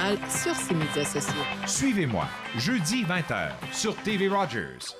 municipal sur ses médias sociaux. Suivez-moi, jeudi 20h, sur TV Rogers.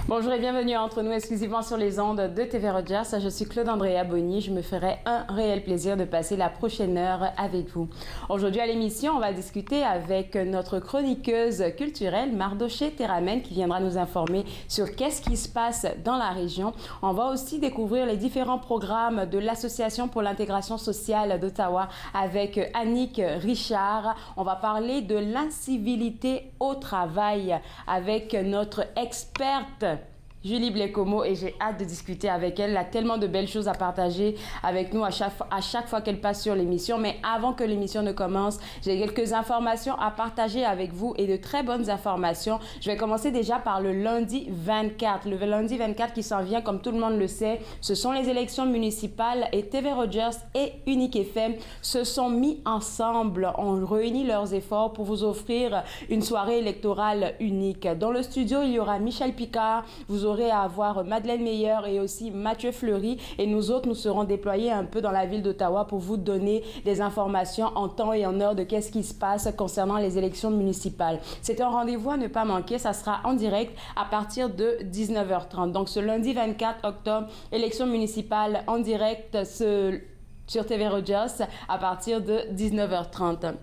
Bonjour et bienvenue entre nous exclusivement sur les ondes de TV Rogers. Je suis Claude Andrea Bonny. Je me ferai un réel plaisir de passer la prochaine heure avec vous. Aujourd'hui à l'émission, on va discuter avec notre chroniqueuse culturelle Mardoché Teramen qui viendra nous informer sur qu'est-ce qui se passe dans la région. On va aussi découvrir les différents programmes de l'Association pour l'intégration sociale d'Ottawa avec Annick Richard. On va parler de l'incivilité au travail avec notre experte Julie Blécomo et j'ai hâte de discuter avec elle. Elle a tellement de belles choses à partager avec nous à chaque fois qu'elle passe sur l'émission. Mais avant que l'émission ne commence, j'ai quelques informations à partager avec vous et de très bonnes informations. Je vais commencer déjà par le lundi 24. Le lundi 24 qui s'en vient, comme tout le monde le sait, ce sont les élections municipales et TV Rogers et Unique FM se sont mis ensemble, ont réuni leurs efforts pour vous offrir une soirée électorale unique. Dans le studio, il y aura Michel Picard, vous aurez à avoir Madeleine Meyer et aussi Mathieu Fleury et nous autres, nous serons déployés un peu dans la ville d'Ottawa pour vous donner des informations en temps et en heure de qu'est-ce qui se passe concernant les élections municipales. C'est un rendez-vous à ne pas manquer, ça sera en direct à partir de 19h30. Donc ce lundi 24 octobre, élection municipale en direct sur TV Rogers à partir de 19h30.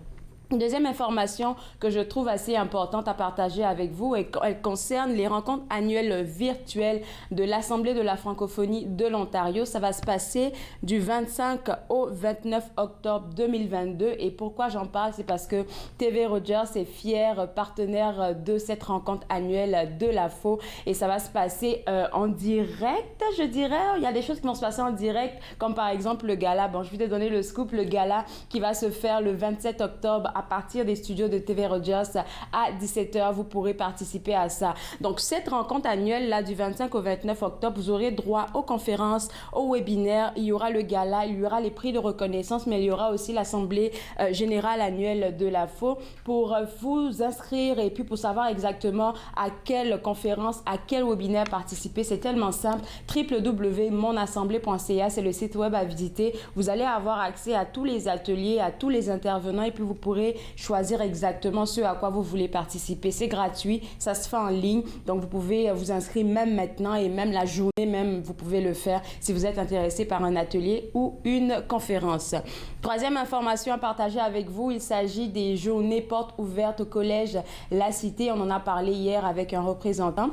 Une deuxième information que je trouve assez importante à partager avec vous, elle concerne les rencontres annuelles virtuelles de l'Assemblée de la francophonie de l'Ontario. Ça va se passer du 25 au 29 octobre 2022. Et pourquoi j'en parle? C'est parce que TV Rogers est fier partenaire de cette rencontre annuelle de l'AFO. Et ça va se passer en direct, je dirais. Il y a des choses qui vont se passer en direct, comme par exemple le gala. Bon, je vais te donner le scoop. Le gala qui va se faire le 27 octobre à partir des studios de TV Rogers à 17h. Vous pourrez participer à ça. Donc, cette rencontre annuelle là du 25 au 29 octobre, vous aurez droit aux conférences, aux webinaires. Il y aura le gala, il y aura les prix de reconnaissance, mais il y aura aussi l'Assemblée générale annuelle de l'AFO. Pour vous inscrire et puis pour savoir exactement à quelle conférence, à quel webinaire participer, c'est tellement simple. www.monassemblée.ca, c'est le site web à visiter. Vous allez avoir accès à tous les ateliers, à tous les intervenants et puis vous pourrez choisir exactement ce à quoi vous voulez participer. C'est gratuit, ça se fait en ligne, donc vous pouvez vous inscrire même maintenant et même la journée même, vous pouvez le faire si vous êtes intéressé par un atelier ou une conférence. Troisième information à partager avec vous, il s'agit des journées portes ouvertes au collège La Cité. On en a parlé hier avec un représentant.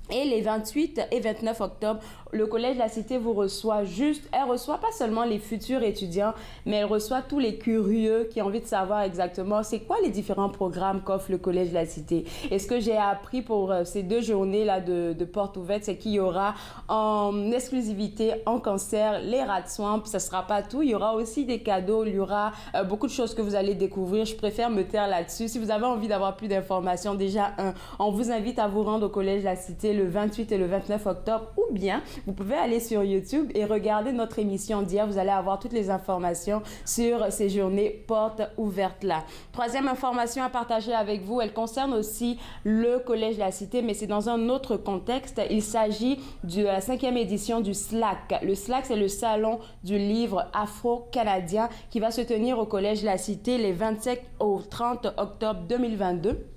Et les 28 et 29 octobre, le Collège La Cité vous reçoit elle reçoit pas seulement les futurs étudiants, mais elle reçoit tous les curieux qui ont envie de savoir exactement c'est quoi les différents programmes qu'offre le Collège La Cité. Et ce que j'ai appris pour ces 2 journées-là de porte ouverte, c'est qu'il y aura en exclusivité, en concert, les Rats Swamp. Ça sera pas tout, il y aura aussi des cadeaux, il y aura beaucoup de choses que vous allez découvrir. Je préfère me taire là-dessus. Si vous avez envie d'avoir plus d'informations, déjà, on vous invite à vous rendre au Collège La Cité le 28 et le 29 octobre, ou bien vous pouvez aller sur YouTube et regarder notre émission d'hier. Vous allez avoir toutes les informations sur ces journées portes ouvertes là. Troisième information à partager avec vous, elle concerne aussi le Collège La Cité, mais c'est dans un autre contexte. Il s'agit de la 5e édition du SLAC. Le SLAC, c'est le Salon du livre afro-canadien qui va se tenir au Collège La Cité les 27 au 30 octobre 2022.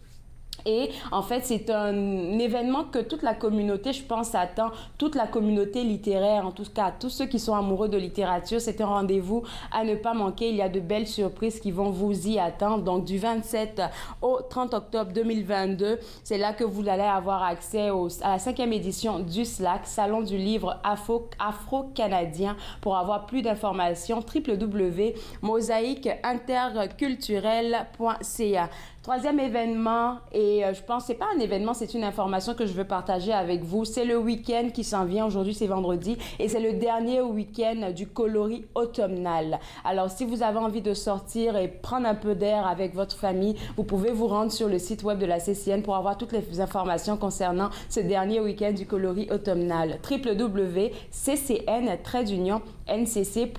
Et en fait, c'est un événement que toute la communauté, je pense, attend, toute la communauté littéraire, en tout cas, tous ceux qui sont amoureux de littérature. C'est un rendez-vous à ne pas manquer. Il y a de belles surprises qui vont vous y attendre. Donc, du 27 au 30 octobre 2022, c'est là que vous allez avoir accès à la 5e édition du SLAC, Salon du livre afro-canadien. Pour avoir plus d'informations, www.mosaïqueinterculturel.ca. Troisième événement, et je pense que c'est pas un événement, c'est une information que je veux partager avec vous. C'est le week-end qui s'en vient. Aujourd'hui, c'est vendredi et c'est le dernier week-end du coloris automnal. Alors, si vous avez envie de sortir et prendre un peu d'air avec votre famille, vous pouvez vous rendre sur le site web de la CCN pour avoir toutes les informations concernant ce dernier week-end du coloris automnal. www.ccn-nc ncc.gc.ca.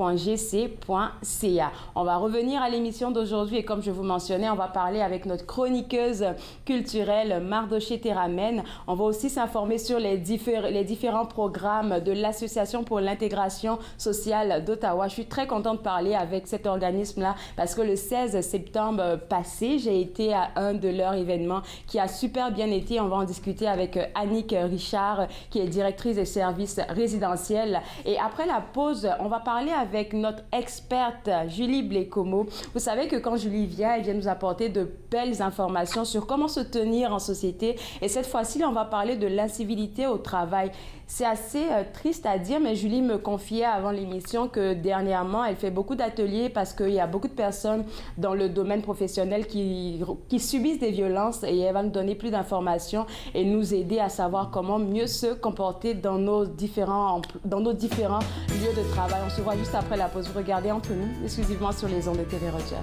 On va revenir à l'émission d'aujourd'hui et comme je vous mentionnais, on va parler avec notre chroniqueuse culturelle Mardoché Théramène. On va aussi s'informer sur les différents programmes de l'Association pour l'intégration sociale d'Ottawa. Je suis très contente de parler avec cet organisme-là parce que le 16 septembre passé, j'ai été à un de leurs événements qui a super bien été. On va en discuter avec Annick Richard, qui est directrice des services résidentiels. Et après la pause, on va parler avec notre experte Julie Blécomo. Vous savez que quand Julie vient, elle vient nous apporter de belles informations sur comment se tenir en société. Et cette fois-ci, on va parler de l'incivilité au travail. C'est assez triste à dire, mais Julie me confiait avant l'émission que dernièrement, elle fait beaucoup d'ateliers parce qu'il y a beaucoup de personnes dans le domaine professionnel qui subissent des violences et elle va nous donner plus d'informations et nous aider à savoir comment mieux se comporter dans nos différents lieux de travail. On se voit juste après la pause. Vous regardez Entre nous, exclusivement sur les ondes de TV Rogers.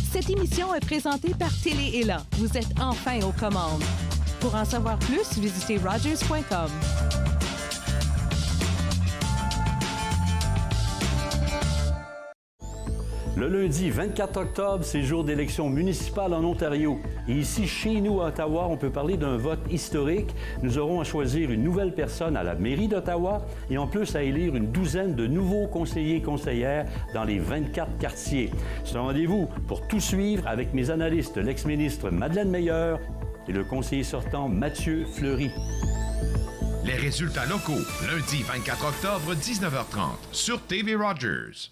Cette émission est présentée par Télé Ella. Vous êtes enfin aux commandes. Pour en savoir plus, visitez rogers.com. Le lundi 24 octobre, c'est jour d'élection municipale en Ontario. Et ici, chez nous, à Ottawa, on peut parler d'un vote historique. Nous aurons à choisir une nouvelle personne à la mairie d'Ottawa et en plus à élire une douzaine de nouveaux conseillers et conseillères dans les 24 quartiers. C'est un rendez-vous pour tout suivre avec mes analystes, l'ex-ministre Madeleine Meilleur et le conseiller sortant Mathieu Fleury. Les résultats locaux, lundi 24 octobre, 19h30, sur TV Rogers.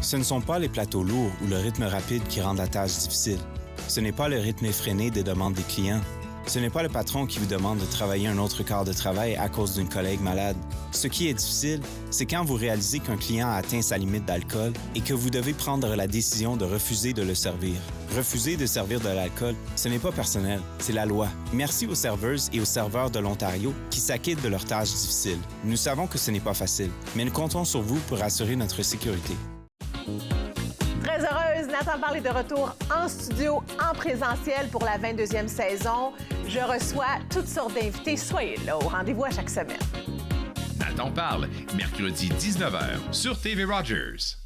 Ce ne sont pas les plateaux lourds ou le rythme rapide qui rendent la tâche difficile. Ce n'est pas le rythme effréné des demandes des clients. Ce n'est pas le patron qui vous demande de travailler un autre quart de travail à cause d'une collègue malade. Ce qui est difficile, c'est quand vous réalisez qu'un client a atteint sa limite d'alcool et que vous devez prendre la décision de refuser de le servir. Refuser de servir de l'alcool, ce n'est pas personnel, c'est la loi. Merci aux serveuses et aux serveurs de l'Ontario qui s'acquittent de leurs tâches difficiles. Nous savons que ce n'est pas facile, mais nous comptons sur vous pour assurer notre sécurité. Très heureuse, Nathan Parle est de retour en studio, en présentiel pour la 22e saison. Je reçois toutes sortes d'invités. Soyez là, au rendez-vous à chaque semaine. Nathan Parle, mercredi 19h, sur TV Rogers.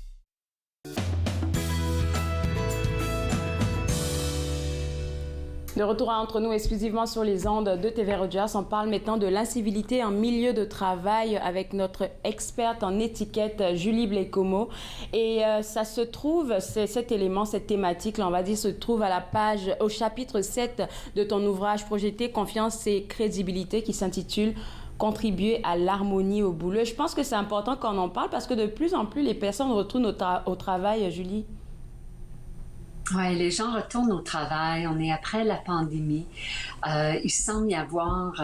De retour Entre nous exclusivement sur les ondes de TV Rogers, on parle maintenant de l'incivilité en milieu de travail avec notre experte en étiquette Julie Blécomo. Et ça se trouve, cet élément, cette thématique, là, on va dire, se trouve à la page, au chapitre 7 de ton ouvrage Projeter confiance et crédibilité qui s'intitule Contribuer à l'harmonie au boulot. Je pense que c'est important qu'on en parle parce que de plus en plus, les personnes retournent au travail, Julie. Oui, les gens retournent au travail. On est après la pandémie. Il semble y avoir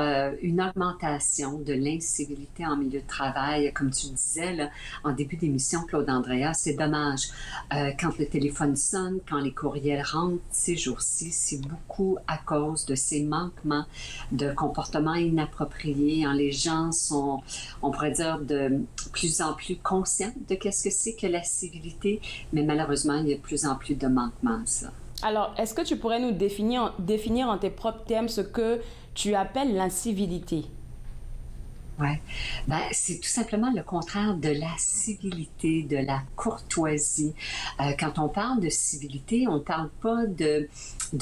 une augmentation de l'incivilité en milieu de travail. Comme tu disais là, en début d'émission, Claude Andrea, c'est dommage. Quand le téléphone sonne, quand les courriels rentrent, ces jours-ci, c'est beaucoup à cause de ces manquements de comportements inappropriés. Les gens sont, on pourrait dire, de plus en plus conscients de qu'est-ce que c'est que la civilité, mais malheureusement, il y a de plus en plus de manquements. Ça. Alors, est-ce que tu pourrais nous définir en tes propres termes ce que tu appelles l'incivilité? Oui. Ben, c'est tout simplement le contraire de la civilité, de la courtoisie. Quand on parle de civilité, on ne parle pas de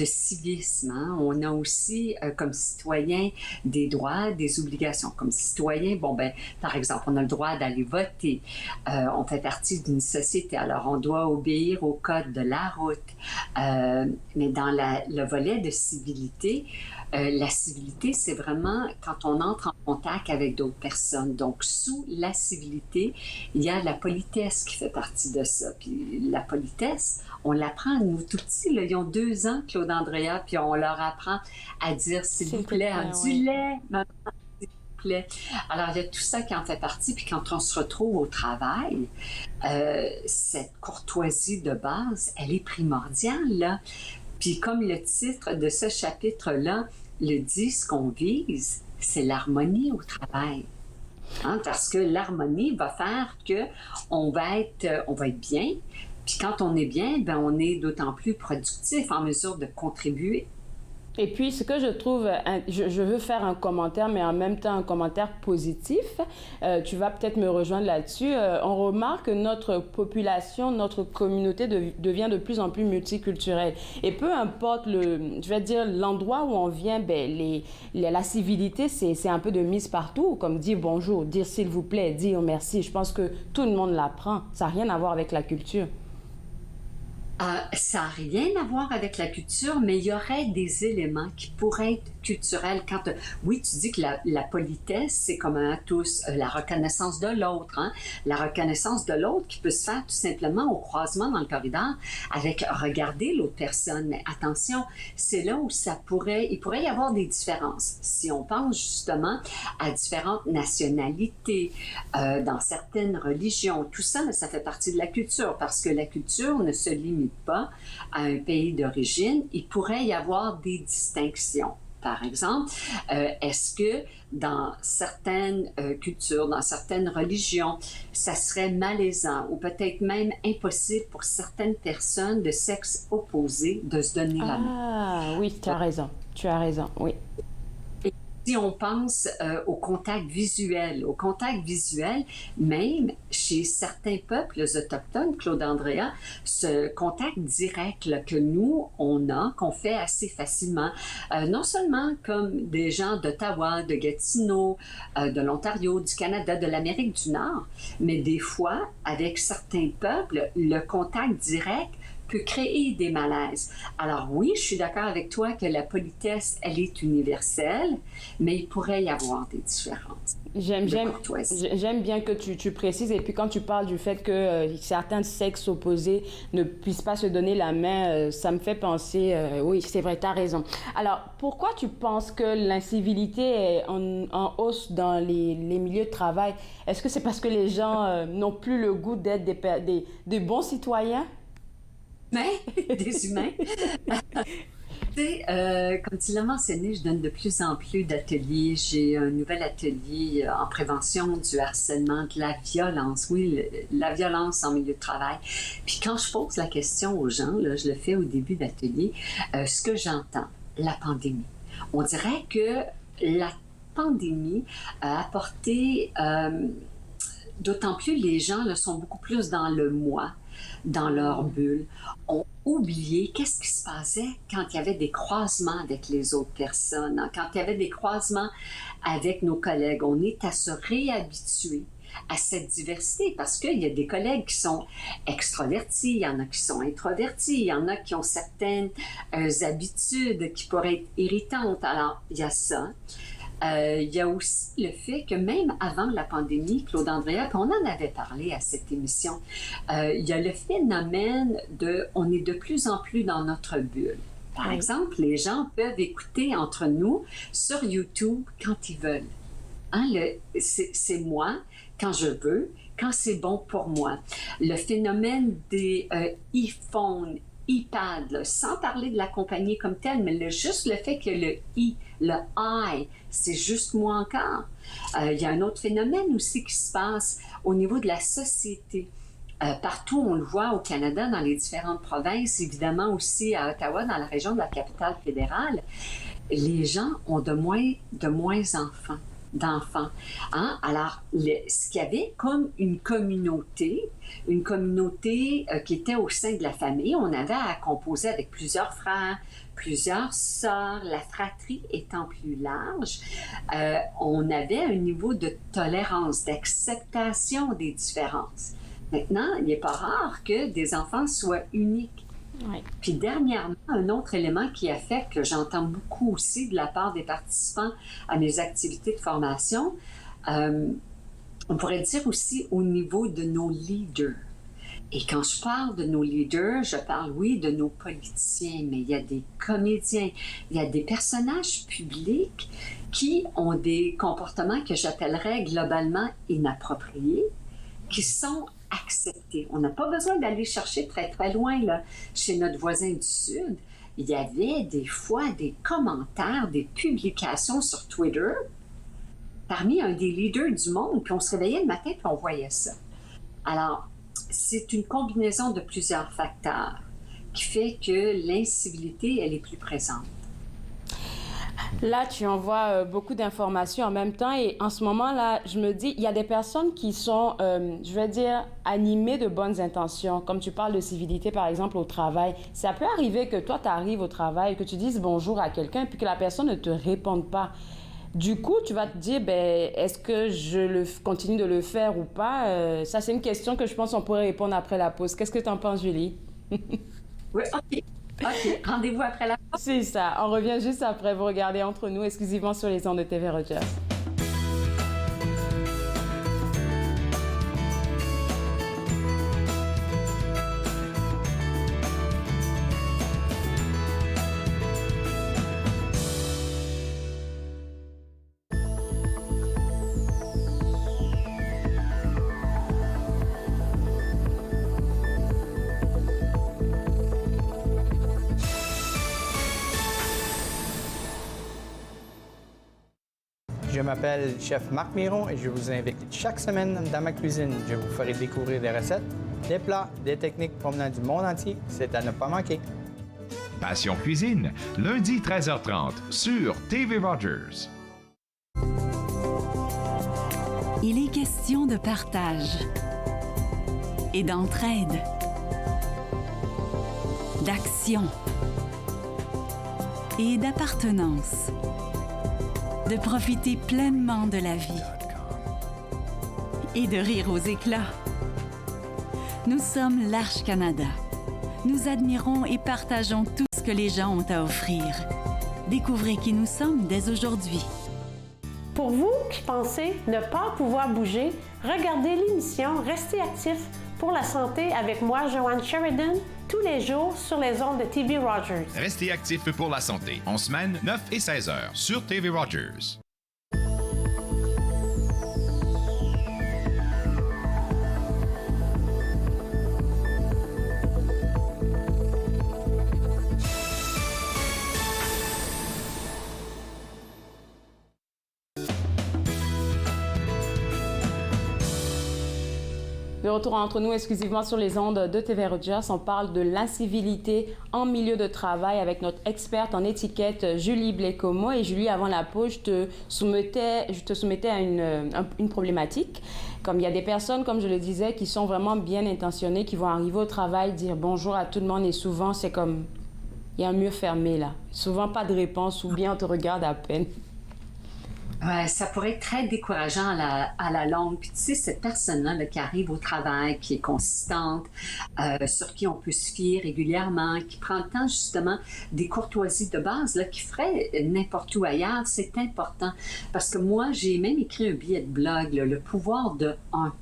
civisme. Hein? On a aussi, comme citoyen, des droits, des obligations. Comme citoyen, bon, ben, par exemple, on a le droit d'aller voter. On fait partie d'une société. Alors, on doit obéir au code de la route. Mais dans le volet de civilité, la civilité, c'est vraiment quand on entre en contact avec d'autres personnes. Donc, sous la civilité, il y a la politesse qui fait partie de ça. Puis la politesse, on l'apprend, nous tout petits, là, ils ont 2 ans, Claude Andrea, puis on leur apprend à dire « s'il vous plaît », du lait, maman, s'il vous plaît. Alors, il y a tout ça qui en fait partie. Puis quand on se retrouve au travail, cette courtoisie de base, elle est primordiale, là. Puis comme le titre de ce chapitre-là le dit, ce qu'on vise, c'est l'harmonie au travail. Hein, parce que l'harmonie va faire qu'on va être bien, Puis quand on est bien, ben on est d'autant plus productif, en mesure de contribuer. Et puis, ce que je trouve, je veux faire un commentaire, mais en même temps un commentaire positif. Tu vas peut-être me rejoindre là-dessus. On remarque que notre population, notre communauté devient de plus en plus multiculturelle. Et peu importe l'endroit où on vient, ben, la civilité, c'est un peu de mise partout, comme dire bonjour, dire s'il vous plaît, dire merci. Je pense que tout le monde l'apprend. Ça n'a rien à voir avec la culture. Ça n'a rien à voir avec la culture, mais il y aurait des éléments qui pourraient être culturels. Oui, tu dis que la politesse, c'est commun à tous, la reconnaissance de l'autre. Hein? La reconnaissance de l'autre qui peut se faire tout simplement au croisement dans le corridor avec regarder l'autre personne. Mais attention, c'est là où il pourrait y avoir des différences. Si on pense justement à différentes nationalités, dans certaines religions, tout ça, ça fait partie de la culture parce que la culture ne se limite pas à un pays d'origine, il pourrait y avoir des distinctions. Par exemple, est-ce que dans certaines cultures, dans certaines religions, ça serait malaisant ou peut-être même impossible pour certaines personnes de sexe opposé de se donner la main? Ah oui, tu as raison, oui. Si on pense au contact visuel, même chez certains peuples autochtones, Claude Andrea, ce contact direct là, que nous, qu'on fait assez facilement, non seulement comme des gens d'Ottawa, de Gatineau, de l'Ontario, du Canada, de l'Amérique du Nord, mais des fois, avec certains peuples, le contact direct peut créer des malaises. Alors oui, je suis d'accord avec toi que la politesse, elle est universelle, mais il pourrait y avoir des différences. J'aime bien que tu précises. Et puis quand tu parles du fait que certains sexes opposés ne puissent pas se donner la main, ça me fait penser, oui, c'est vrai, tu as raison. Alors, pourquoi tu penses que l'incivilité est en hausse dans les milieux de travail? Est-ce que c'est parce que les gens n'ont plus le goût d'être des bons citoyens? Des humains. Tu sais, comme tu l'as mentionné, je donne de plus en plus d'ateliers. J'ai un nouvel atelier en prévention du harcèlement, de la violence. Oui, la violence en milieu de travail. Puis quand je pose la question aux gens, là, je le fais au début d'atelier, ce que j'entends, la pandémie. On dirait que la pandémie a apporté, d'autant plus les gens là, sont beaucoup plus dans le moi, dans leur bulle, ont oublié qu'est-ce qui se passait quand il y avait des croisements avec les autres personnes, hein, quand il y avait des croisements avec nos collègues. On est à se réhabituer à cette diversité parce qu'il y a des collègues qui sont extravertis, il y en a qui sont introvertis, il y en a qui ont certaines habitudes qui pourraient être irritantes. Alors, il y a ça. Il y a aussi le fait que même avant la pandémie, Claude Andrea, on en avait parlé à cette émission, il y a le phénomène on est de plus en plus dans notre bulle. Par exemple, les gens peuvent écouter entre nous sur YouTube quand ils veulent. Hein, c'est moi, quand je veux, quand c'est bon pour moi. Le phénomène des iPhone, iPad, là, sans parler de la compagnie comme telle, mais juste le fait que le I, c'est juste moi encore. Il y a un autre phénomène aussi qui se passe au niveau de la société. Partout, on le voit au Canada, dans les différentes provinces, évidemment aussi à Ottawa, dans la région de la capitale fédérale, les gens ont de moins d'enfants. Hein? Alors, ce qu'il y avait comme une communauté qui était au sein de la famille, on avait à composer avec plusieurs frères, plusieurs sœurs, la fratrie étant plus large, on avait un niveau de tolérance, d'acceptation des différences. Maintenant, il n'est pas rare que des enfants soient uniques. Ouais. Puis dernièrement, un autre élément qui a fait que j'entends beaucoup aussi de la part des participants à mes activités de formation, on pourrait dire aussi au niveau de nos leaders. Et quand je parle de nos leaders, je parle, oui, de nos politiciens, mais il y a des comédiens, il y a des personnages publics qui ont des comportements que j'appellerais globalement inappropriés, qui sont acceptés. On n'a pas besoin d'aller chercher très, très loin, là, chez notre voisin du Sud. Il y avait des fois des commentaires, des publications sur Twitter parmi un des leaders du monde, puis on se réveillait le matin puis on voyait ça. Alors, c'est une combinaison de plusieurs facteurs qui fait que l'incivilité, elle est plus présente. Là, tu envoies beaucoup d'informations en même temps et en ce moment-là, je me dis, il y a des personnes qui sont, je vais dire, animées de bonnes intentions. Comme tu parles de civilité, par exemple, au travail. Ça peut arriver que toi, tu arrives au travail, que tu dises bonjour à quelqu'un puis que la personne ne te réponde pas. Du coup, tu vas te dire, ben, est-ce que je continue de le faire ou pas? Ça, c'est une question que je pense qu'on pourrait répondre après la pause. Qu'est-ce que tu en penses, Julie? Oui, OK. OK, rendez-vous après la pause. C'est ça. On revient juste après. Vous regardez Entre nous, exclusivement sur les ondes de TV Rogers. Je m'appelle Chef Marc Miron et je vous invite chaque semaine dans ma cuisine. Je vous ferai découvrir des recettes, des plats, des techniques provenant du monde entier. C'est à ne pas manquer. Passion Cuisine, lundi 13h30 sur TV Rogers. Il est question de partage et d'entraide, d'action et d'appartenance. De profiter pleinement de la vie et de rire aux éclats. Nous sommes l'Arche Canada. Nous admirons et partageons tout ce que les gens ont à offrir. Découvrez qui nous sommes dès aujourd'hui. Pour vous qui pensez ne pas pouvoir bouger, regardez l'émission Restez actifs pour la santé avec moi, Joanne Sheridan, tous les jours sur les ondes de TV Rogers. Restez actifs pour la santé, en semaine 9 et 16 heures sur TV Rogers. De retour entre nous exclusivement sur les ondes de TV Rogers, on parle de l'incivilité en milieu de travail avec notre experte en étiquette Julie Blécomo. Et Julie, avant la pause, je te soumettais à une problématique. Comme il y a des personnes, comme je le disais, qui sont vraiment bien intentionnées, qui vont arriver au travail, dire bonjour à tout le monde et souvent c'est comme, il y a un mur fermé là. Souvent pas de réponse ou bien on te regarde à peine. Ouais, ça pourrait être très décourageant à la longue. Puis tu sais, cette personne-là là, qui arrive au travail, qui est consistante, sur qui on peut se fier régulièrement, qui prend le temps justement des courtoisies de base, là, qui ferait n'importe où ailleurs, c'est important. Parce que moi, j'ai même écrit un billet de blog, là, Le pouvoir de 1.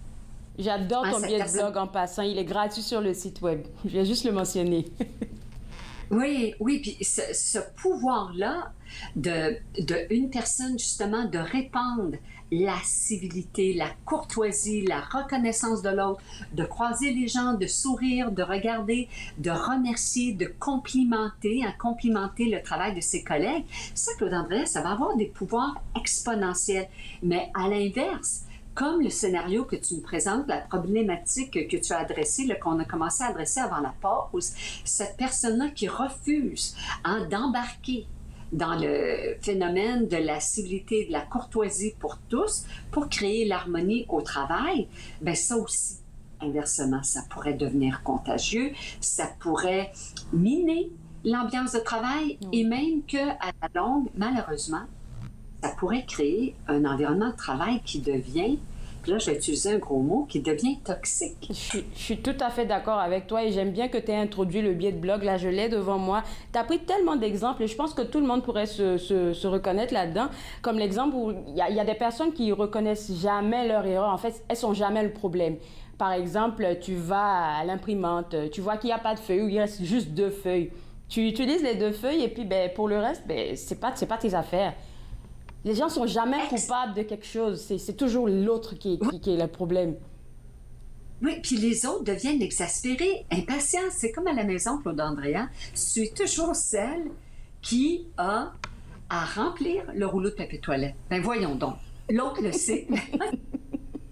J'adore ton billet de blog en passant. Il est gratuit sur le site web. Je vais juste le mentionner. Oui, puis ce pouvoir-là de une personne, justement, de répandre la civilité, la courtoisie, la reconnaissance de l'autre, de croiser les gens, de sourire, de regarder, de remercier, de complimenter le travail de ses collègues, ça, Claude André, ça va avoir des pouvoirs exponentiels. Mais à l'inverse, comme le scénario que tu me présentes, la problématique que tu as adressée, qu'on a commencé à adresser avant la pause, cette personne-là qui refuse d'embarquer dans le phénomène de la civilité, de la courtoisie pour tous, pour créer l'harmonie au travail, bien ça aussi, inversement, ça pourrait devenir contagieux, ça pourrait miner l'ambiance de travail et même qu'à la longue, malheureusement, ça pourrait créer un environnement de travail qui devient, puis là, je vais utiliser un gros mot, qui devient toxique. Je suis tout à fait d'accord avec toi et j'aime bien que tu aies introduit le billet de blog. Là, je l'ai devant moi. Tu as pris tellement d'exemples et je pense que tout le monde pourrait se reconnaître là-dedans. Comme l'exemple où il y a des personnes qui reconnaissent jamais leur erreur. En fait, elles sont jamais le problème. Par exemple, tu vas à l'imprimante, tu vois qu'il n'y a pas de feuilles ou il reste juste 2 feuilles. Tu utilises les 2 feuilles et puis pour le reste, c'est pas tes affaires. Les gens sont jamais coupables de quelque chose. C'est toujours l'autre qui est le problème. Oui, puis les autres deviennent exaspérés, impatients. C'est comme à la maison, Claude Andréa. Tu es toujours celle qui a à remplir le rouleau de papier toilette. Ben voyons donc. L'autre le sait.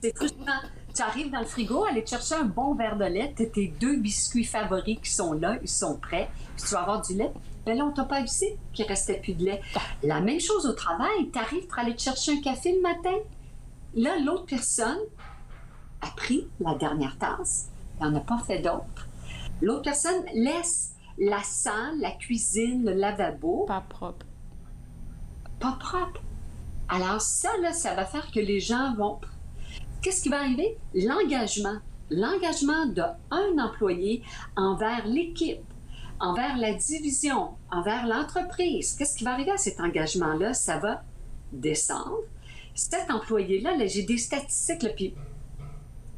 C'est frustrant. Tu arrives dans le frigo, aller te chercher un bon verre de lait, tu as tes 2 biscuits favoris qui sont là, ils sont prêts, puis tu vas avoir du lait. Ben là, on t'a pas avisé qu'il restait plus de lait. La même chose au travail, tu arrives pour aller te chercher un café le matin. Là, l'autre personne a pris la dernière tasse, il n'en a pas fait d'autres. L'autre personne laisse la salle, la cuisine, le lavabo. Pas propre. Pas propre. Alors ça, là, ça va faire que les gens vont... Qu'est-ce qui va arriver? L'engagement. L'engagement d'un employé envers l'équipe, envers la division, envers l'entreprise. Qu'est-ce qui va arriver à cet engagement-là? Ça va descendre. Cet employé-là, là, j'ai des statistiques, là, puis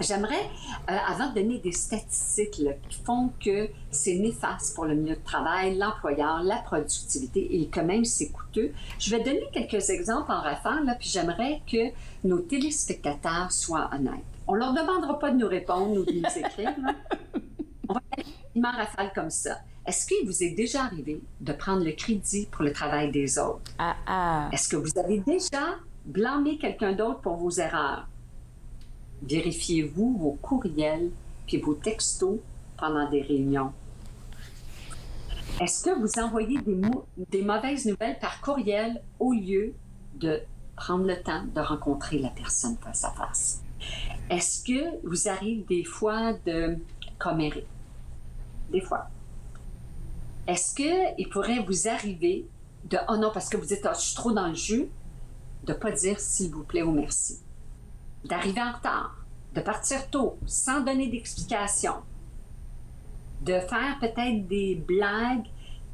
j'aimerais, avant de donner des statistiques là, qui font que c'est néfaste pour le milieu de travail, l'employeur, la productivité et que même c'est coûteux, je vais donner quelques exemples en rafale, là, puis j'aimerais que nos téléspectateurs soient honnêtes. On leur demandera pas de nous répondre ou de nous écrire. Là. On va aller en rafale comme ça. Est-ce qu'il vous est déjà arrivé de prendre le crédit pour le travail des autres? Est-ce que vous avez déjà blâmé quelqu'un d'autre pour vos erreurs? Vérifiez-vous vos courriels puis vos textos pendant des réunions. Est-ce que vous envoyez des mauvaises nouvelles par courriel au lieu de prendre le temps de rencontrer la personne face à face? Est-ce que vous arrive des fois de commérer? Des fois. Est-ce qu'il pourrait vous arriver de « Oh non, parce que vous dites oh, « je suis trop dans le jus », de ne pas dire « s'il vous plaît » ou « merci ». D'arriver en retard, de partir tôt, sans donner d'explication, de faire peut-être des blagues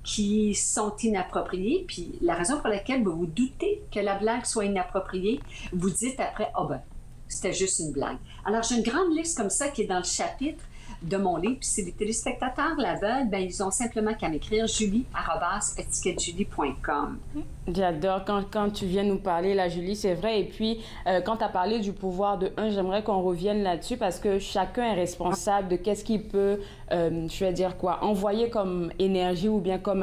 qui sont inappropriées, puis la raison pour laquelle vous vous doutez que la blague soit inappropriée, vous dites après « Ah ben, c'était juste une blague ». Alors, j'ai une grande liste comme ça qui est dans le chapitre de mon livre, puis si les téléspectateurs la veulent, ben ils ont simplement qu'à m'écrire julie@etiquettejulie.com. J'adore quand tu viens nous parler, là, Julie, c'est vrai. Et puis, quand tu as parlé du pouvoir de un, j'aimerais qu'on revienne là-dessus parce que chacun est responsable de qu'est-ce qu'il peut, je vais dire quoi, envoyer comme énergie ou bien comme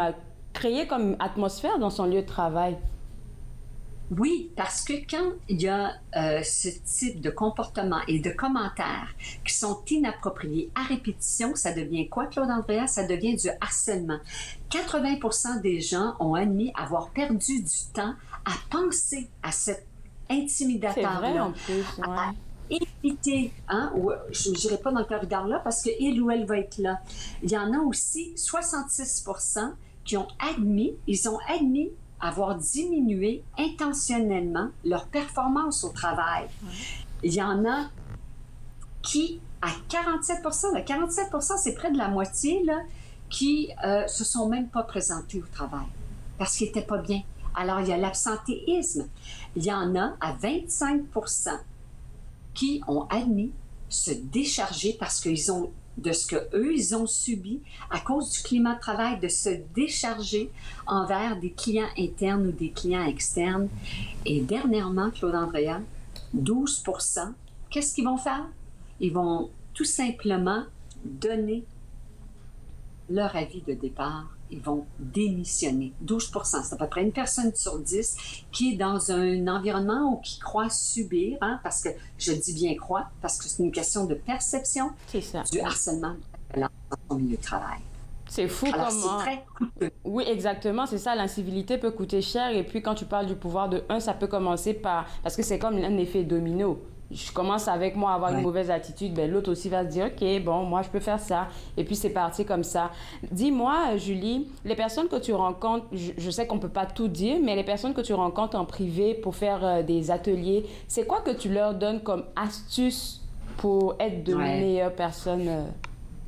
créer comme atmosphère dans son lieu de travail. Oui, parce que quand il y a ce type de comportement et de commentaires qui sont inappropriés à répétition, ça devient quoi, Claude Andrea? Ça devient du harcèlement. 80% des gens ont admis avoir perdu du temps à penser à cet intimidateur-là. C'est vrai en plus, ouais. À éviter, hein, ou, je n'irai pas dans le corridor-là parce qu'il ou elle va être là. Il y en a aussi 66% qui ont admis, avoir diminué intentionnellement leur performance au travail. Il y en a qui, à 47%, là, 47%, c'est près de la moitié, là, qui se sont même pas présentés au travail parce qu'ils n'étaient pas bien. Alors, il y a l'absentéisme. Il y en a à 25% qui ont admis se décharger parce qu'ils ont de ce qu'eux, ils ont subi à cause du climat de travail, de se décharger envers des clients internes ou des clients externes. Et dernièrement, Claude Andrea, 12%, qu'est-ce qu'ils vont faire? Ils vont tout simplement donner leur avis de départ. Ils vont démissionner. 12%, c'est à peu près une personne sur 10 qui est dans un environnement où qui croit subir, hein, parce que je dis bien croit, parce que c'est une question de perception du harcèlement dans son milieu de travail. C'est fou. Alors, comment... c'est très coûteux. Oui, exactement, c'est ça. L'incivilité peut coûter cher. Et puis, quand tu parles du pouvoir de un, ça peut commencer par... Parce que c'est comme un effet domino. Je commence avec moi à avoir une mauvaise attitude, ben l'autre aussi va se dire, OK, bon, moi, je peux faire ça. Et puis, c'est parti comme ça. Dis-moi, Julie, les personnes que tu rencontres, je sais qu'on ne peut pas tout dire, mais les personnes que tu rencontres en privé pour faire des ateliers, c'est quoi que tu leur donnes comme astuce pour être de meilleures personnes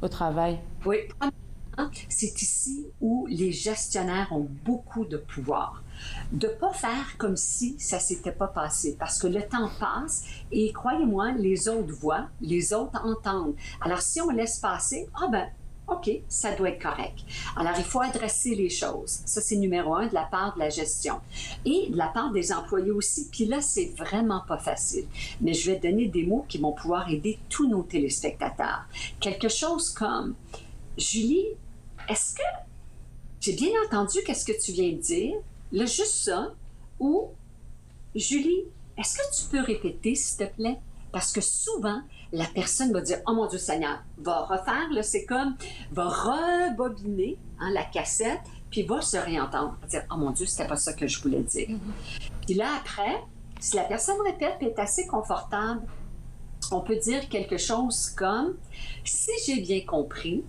au travail? Oui, c'est ici où les gestionnaires ont beaucoup de pouvoir. De ne pas faire comme si ça ne s'était pas passé, parce que le temps passe et croyez-moi, les autres voient, les autres entendent. Alors, si on laisse passer, ah ben, OK, ça doit être correct. Alors, il faut adresser les choses. Ça, c'est numéro 1 de la part de la gestion. Et de la part des employés aussi. Puis là, c'est vraiment pas facile. Mais je vais donner des mots qui vont pouvoir aider tous nos téléspectateurs. Quelque chose comme, Julie, est-ce que j'ai bien entendu qu'est-ce que tu viens de dire? Là, juste ça. Ou, Julie, est-ce que tu peux répéter, s'il te plaît? Parce que souvent, la personne va dire « Oh mon Dieu Seigneur », va refaire, là, c'est comme, va rebobiner la cassette, puis va se réentendre, va dire « Oh mon Dieu, c'était pas ça que je voulais dire. Puis là, après, si la personne répète et est assez confortable, on peut dire quelque chose comme « Si j'ai bien compris,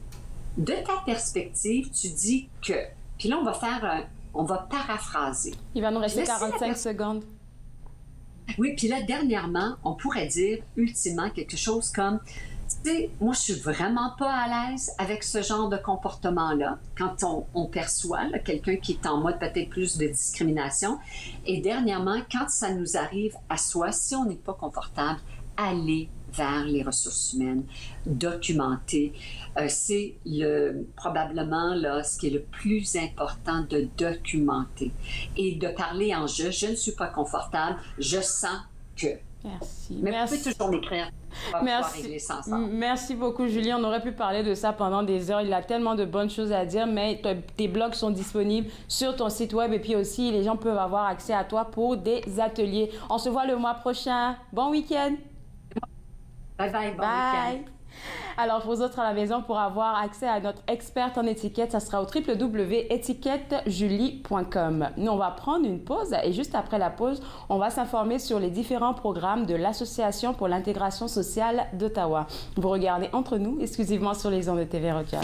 de ta perspective, tu dis que... » Puis là, on va paraphraser. Il va nous rester 45 secondes. Oui, puis là, dernièrement, on pourrait dire ultimement quelque chose comme, tu sais, moi, je suis vraiment pas à l'aise avec ce genre de comportement-là, quand on perçoit là, quelqu'un qui est en mode peut-être plus de discrimination. Et dernièrement, quand ça nous arrive à soi, si on n'est pas confortable, aller vers les ressources humaines, documenter. C'est probablement là, ce qui est le plus important de documenter et de parler en je ne suis pas confortable, je sens que. Merci. Mais vous pouvez toujours m'écrire. Merci beaucoup, Julie. On aurait pu parler de ça pendant des heures. Il y a tellement de bonnes choses à dire, mais tes blogs sont disponibles sur ton site web et puis aussi, les gens peuvent avoir accès à toi pour des ateliers. On se voit le mois prochain. Bon week-end. Bye bye, bon week-end. Alors, pour vous autres à la maison, pour avoir accès à notre experte en étiquette, ça sera au www.étiquettejulie.com. Nous, on va prendre une pause et juste après la pause, on va s'informer sur les différents programmes de l'Association pour l'intégration sociale d'Ottawa. Vous regardez Entre nous, exclusivement sur les ondes de TV Rogers.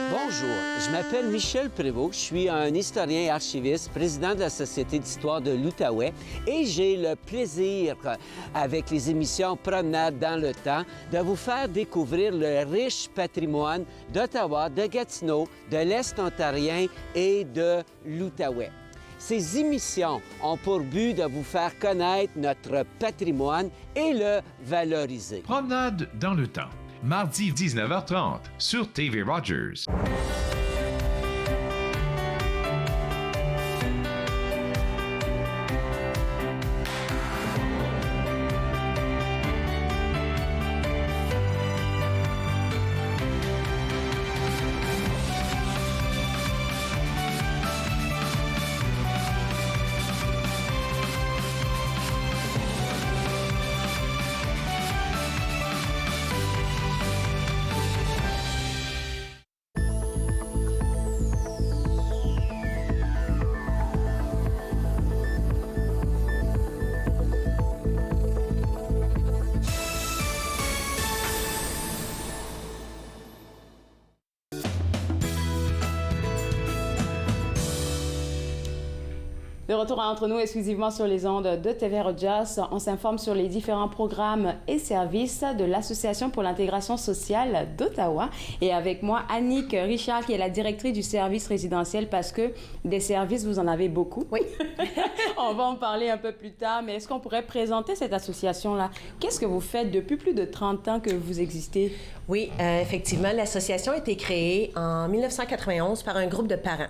Bonjour, je m'appelle Michel Prévost, je suis un historien et archiviste, président de la Société d'histoire de l'Outaouais et j'ai le plaisir, avec les émissions Promenade dans le temps, de vous faire découvrir le riche patrimoine d'Ottawa, de Gatineau, de l'Est ontarien et de l'Outaouais. Ces émissions ont pour but de vous faire connaître notre patrimoine et le valoriser. Promenade dans le temps. Mardi 19h30 sur TV Rogers. De retour à Entre nous, exclusivement sur les ondes de TV Rogers, on s'informe sur les différents programmes et services de l'Association pour l'intégration sociale d'Ottawa. Et avec moi, Annick Richard, qui est la directrice du service résidentiel, parce que des services, vous en avez beaucoup. Oui. On va en parler un peu plus tard, mais est-ce qu'on pourrait présenter cette association-là? Qu'est-ce que vous faites depuis plus de 30 ans que vous existez? Oui, effectivement, l'association a été créée en 1991 par un groupe de parents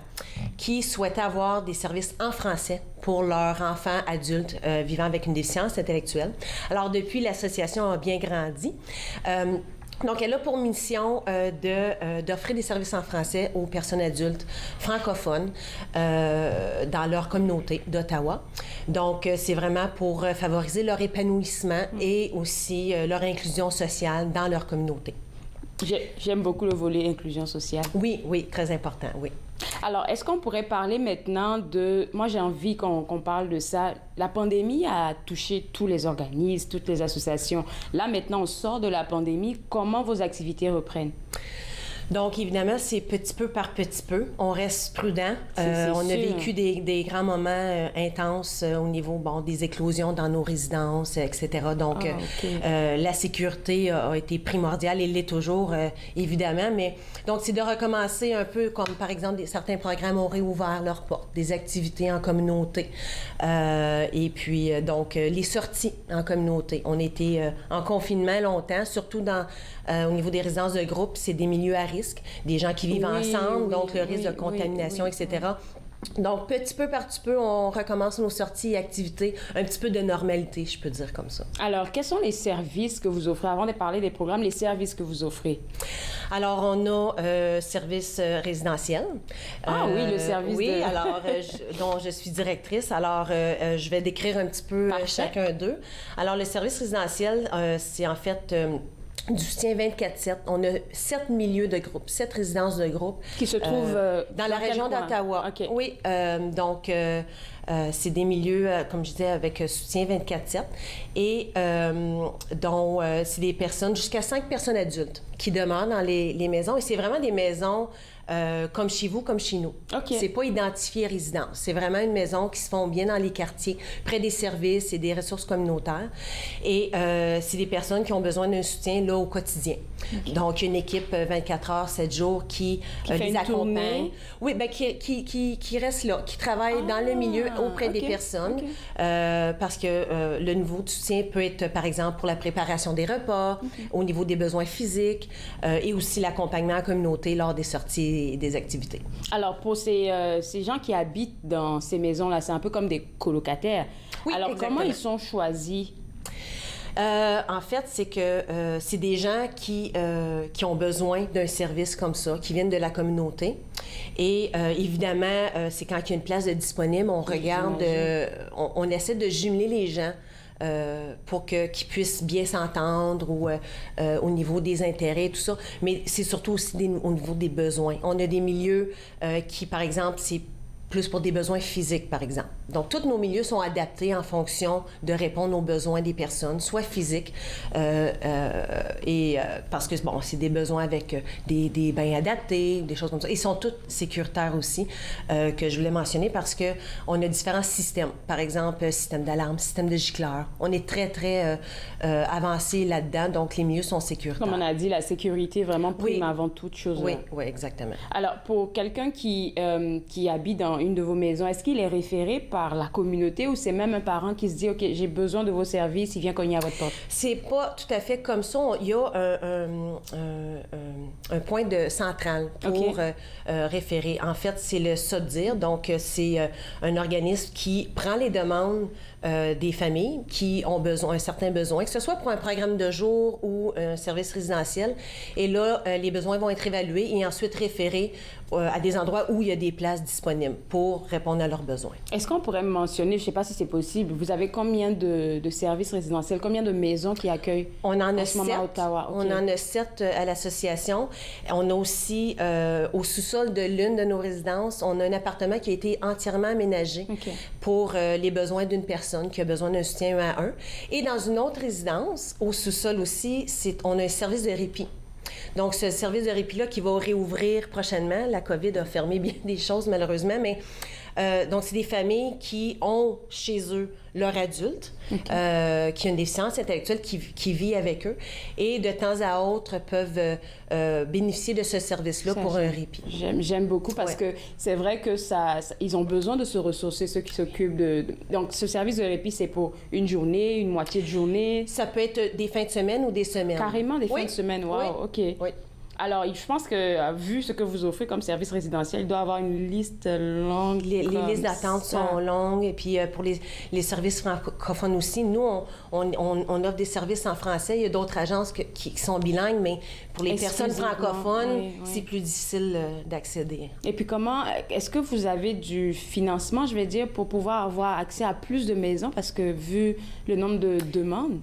qui souhaitaient avoir des services en français pour leurs enfants adultes vivant avec une déficience intellectuelle. Alors, depuis, l'association a bien grandi. Donc, elle a pour mission d'offrir des services en français aux personnes adultes francophones dans leur communauté d'Ottawa. Donc, c'est vraiment pour favoriser leur épanouissement et aussi leur inclusion sociale dans leur communauté. J'aime beaucoup le volet inclusion sociale. Oui, oui, très important, oui. Alors, est-ce qu'on pourrait parler maintenant de... Moi, j'ai envie qu'on parle de ça. La pandémie a touché tous les organismes, toutes les associations. Là, maintenant, on sort de la pandémie. Comment vos activités reprennent? Donc, évidemment, c'est petit peu par petit peu. On reste prudent. On a vécu des grands moments intenses au niveau des éclosions dans nos résidences, etc. Donc, la sécurité a été primordiale et l'est toujours, évidemment. Mais donc, c'est de recommencer un peu comme, par exemple, certains programmes ont réouvert leurs portes, des activités en communauté. Et puis, donc, les sorties en communauté. On était en confinement longtemps, surtout au niveau des résidences de groupe, c'est des milieux à risque, des gens qui vivent ensemble, donc le risque de contamination, etc. Donc, petit peu par petit peu, on recommence nos sorties et activités, un petit peu de normalité, je peux dire comme ça. Alors, quels sont les services que vous offrez? Avant de parler des programmes, les services que vous offrez? Alors, on a service résidentiel. Oui, le service alors, dont je suis directrice. Alors, je vais décrire un petit peu chacun d'eux. Alors, le service résidentiel, c'est en fait... du soutien 24/7. On a 7 milieux de groupe, 7 résidences de groupe. Qui se trouvent dans la région d'Ottawa. Okay. Oui, donc c'est des milieux, comme je disais, avec soutien 24/7 et dont c'est des personnes, jusqu'à 5 personnes adultes qui demeurent dans les maisons. Et c'est vraiment des maisons comme chez vous, comme chez nous. Okay. C'est pas identifié résidence. C'est vraiment une maison qui se font bien dans les quartiers, près des services et des ressources communautaires. Et c'est des personnes qui ont besoin d'un soutien là au quotidien. Okay. Donc, une équipe 24 heures, 7 jours qui les accompagne. Oui, bien, qui reste là, qui travaille dans le milieu auprès des personnes. Parce que le niveau de soutien peut être, par exemple, pour la préparation des repas, au niveau des besoins physiques et aussi l'accompagnement en communauté lors des sorties et des activités. Alors, pour ces gens qui habitent dans ces maisons-là, c'est un peu comme des colocataires. Oui, alors, exactement. comment ils sont choisis? En fait, c'est que c'est des gens qui ont besoin d'un service comme ça, qui viennent de la communauté. Et évidemment, c'est quand il y a une place de disponible, on regarde, on essaie de jumeler les gens pour qu'ils puissent bien s'entendre ou au niveau des intérêts, tout ça. Mais c'est surtout aussi au niveau des besoins. On a des milieux qui, par exemple, c'est plus pour des besoins physiques, par exemple. Donc, tous nos milieux sont adaptés en fonction de répondre aux besoins des personnes, soit physiques, parce que, bon, c'est des besoins avec des bains adaptés, des choses comme ça. Ils sont tous sécuritaires aussi, que je voulais mentionner, parce qu'on a différents systèmes. Par exemple, système d'alarme, système de gicleur. On est très, très avancé là-dedans, donc les milieux sont sécuritaires. Comme on a dit, la sécurité vraiment prime avant toute chose. Oui, oui, exactement. Alors, pour quelqu'un qui habite dans une de vos maisons, est-ce qu'il est référé par la communauté ou c'est même un parent qui se dit « OK, j'ai besoin de vos services », il vient cogner à votre porte? C'est pas tout à fait comme ça. Il y a un point central pour référer. En fait, c'est le SODIR. Donc, c'est un organisme qui prend les demandes des familles qui ont un certain besoin, que ce soit pour un programme de jour ou un service résidentiel. Et là, les besoins vont être évalués et ensuite référés à des endroits où il y a des places disponibles pour répondre à leurs besoins. Est-ce qu'on pourrait mentionner, je ne sais pas si c'est possible, vous avez combien de services résidentiels, combien de maisons qui accueillent en ce moment à Ottawa? Okay. On en a 7 à l'association. On a aussi, au sous-sol de l'une de nos résidences, on a un appartement qui a été entièrement aménagé pour les besoins d'une personne qui a besoin d'un soutien 1 à 1. Et dans une autre résidence, au sous-sol aussi, on a un service de répit. Donc, ce service de répit-là qui va réouvrir prochainement. La COVID a fermé bien des choses, malheureusement, mais donc, c'est des familles qui ont chez eux leur adulte, qui a une déficience intellectuelle, qui vit avec eux, et de temps à autre peuvent bénéficier de ce service-là pour un répit. J'aime beaucoup parce que c'est vrai que ils ont besoin de se ressourcer, ceux qui s'occupent de... Donc, ce service de répit, c'est pour une journée, une moitié de journée? Ça peut être des fins de semaine ou des semaines. Carrément des fins de semaine, wow, OK. Oui. Alors, je pense que, vu ce que vous offrez comme service résidentiel, il doit y avoir une liste longue. Les listes d'attente sont longues. Et puis, pour les services francophones aussi, nous, on offre des services en français. Il y a d'autres agences qui sont bilingues, mais pour les personnes francophones, c'est plus difficile d'accéder. Et puis, est-ce que vous avez du financement, je vais dire, pour pouvoir avoir accès à plus de maisons? Parce que, vu le nombre de demandes...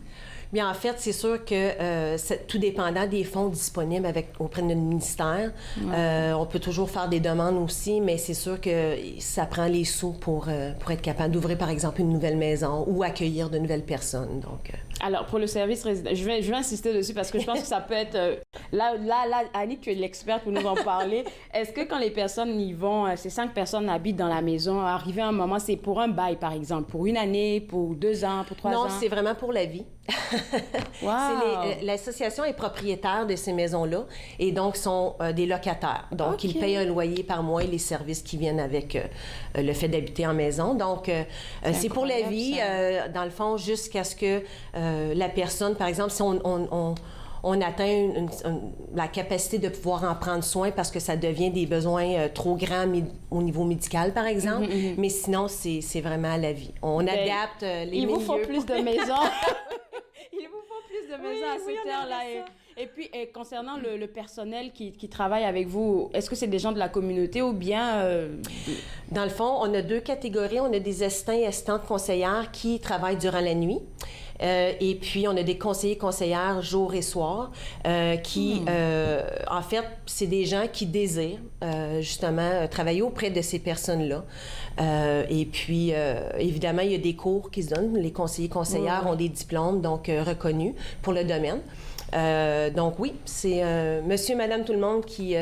Bien, en fait, c'est sûr que tout dépendant des fonds disponibles auprès de notre ministère, on peut toujours faire des demandes aussi, mais c'est sûr que ça prend les sous pour être capable d'ouvrir, par exemple, une nouvelle maison ou accueillir de nouvelles personnes. Donc, Alors, pour le service résident, je vais insister dessus parce que je pense que ça peut être... Là, Annie, tu es l'experte pour nous en parler. Est-ce que quand les personnes y vont, ces 5 personnes habitent dans la maison, arrivé à un moment, c'est pour un bail, par exemple, pour 1 année, pour 2 ans, pour 3 ans? Non, c'est vraiment pour la vie. Wow. L'association est propriétaire de ces maisons-là et donc sont des locataires. Donc, ils payent un loyer par mois et les services qui viennent avec le fait d'habiter en maison. Donc, c'est pour la vie, dans le fond, jusqu'à ce que la personne, par exemple, si on atteint la capacité de pouvoir en prendre soin parce que ça devient des besoins trop grands au niveau médical, par exemple. Mais sinon, c'est vraiment à la vie. On adapte les milieux. Il vous faut plus de maisons. Il vous faut plus de maisons à cette heure-là. Et puis, concernant le personnel qui travaille avec vous, est-ce que c'est des gens de la communauté ou bien... Dans le fond, on a 2 catégories. On a des assistants et assistantes conseillères qui travaillent durant la nuit. Et puis, on a des conseillers conseillères jour et soir qui, en fait, c'est des gens qui désirent justement travailler auprès de ces personnes-là. Et puis, évidemment, il y a des cours qui se donnent. Les conseillers conseillères ont des diplômes, donc reconnus pour le domaine. Donc oui, c'est monsieur, madame, tout le monde qui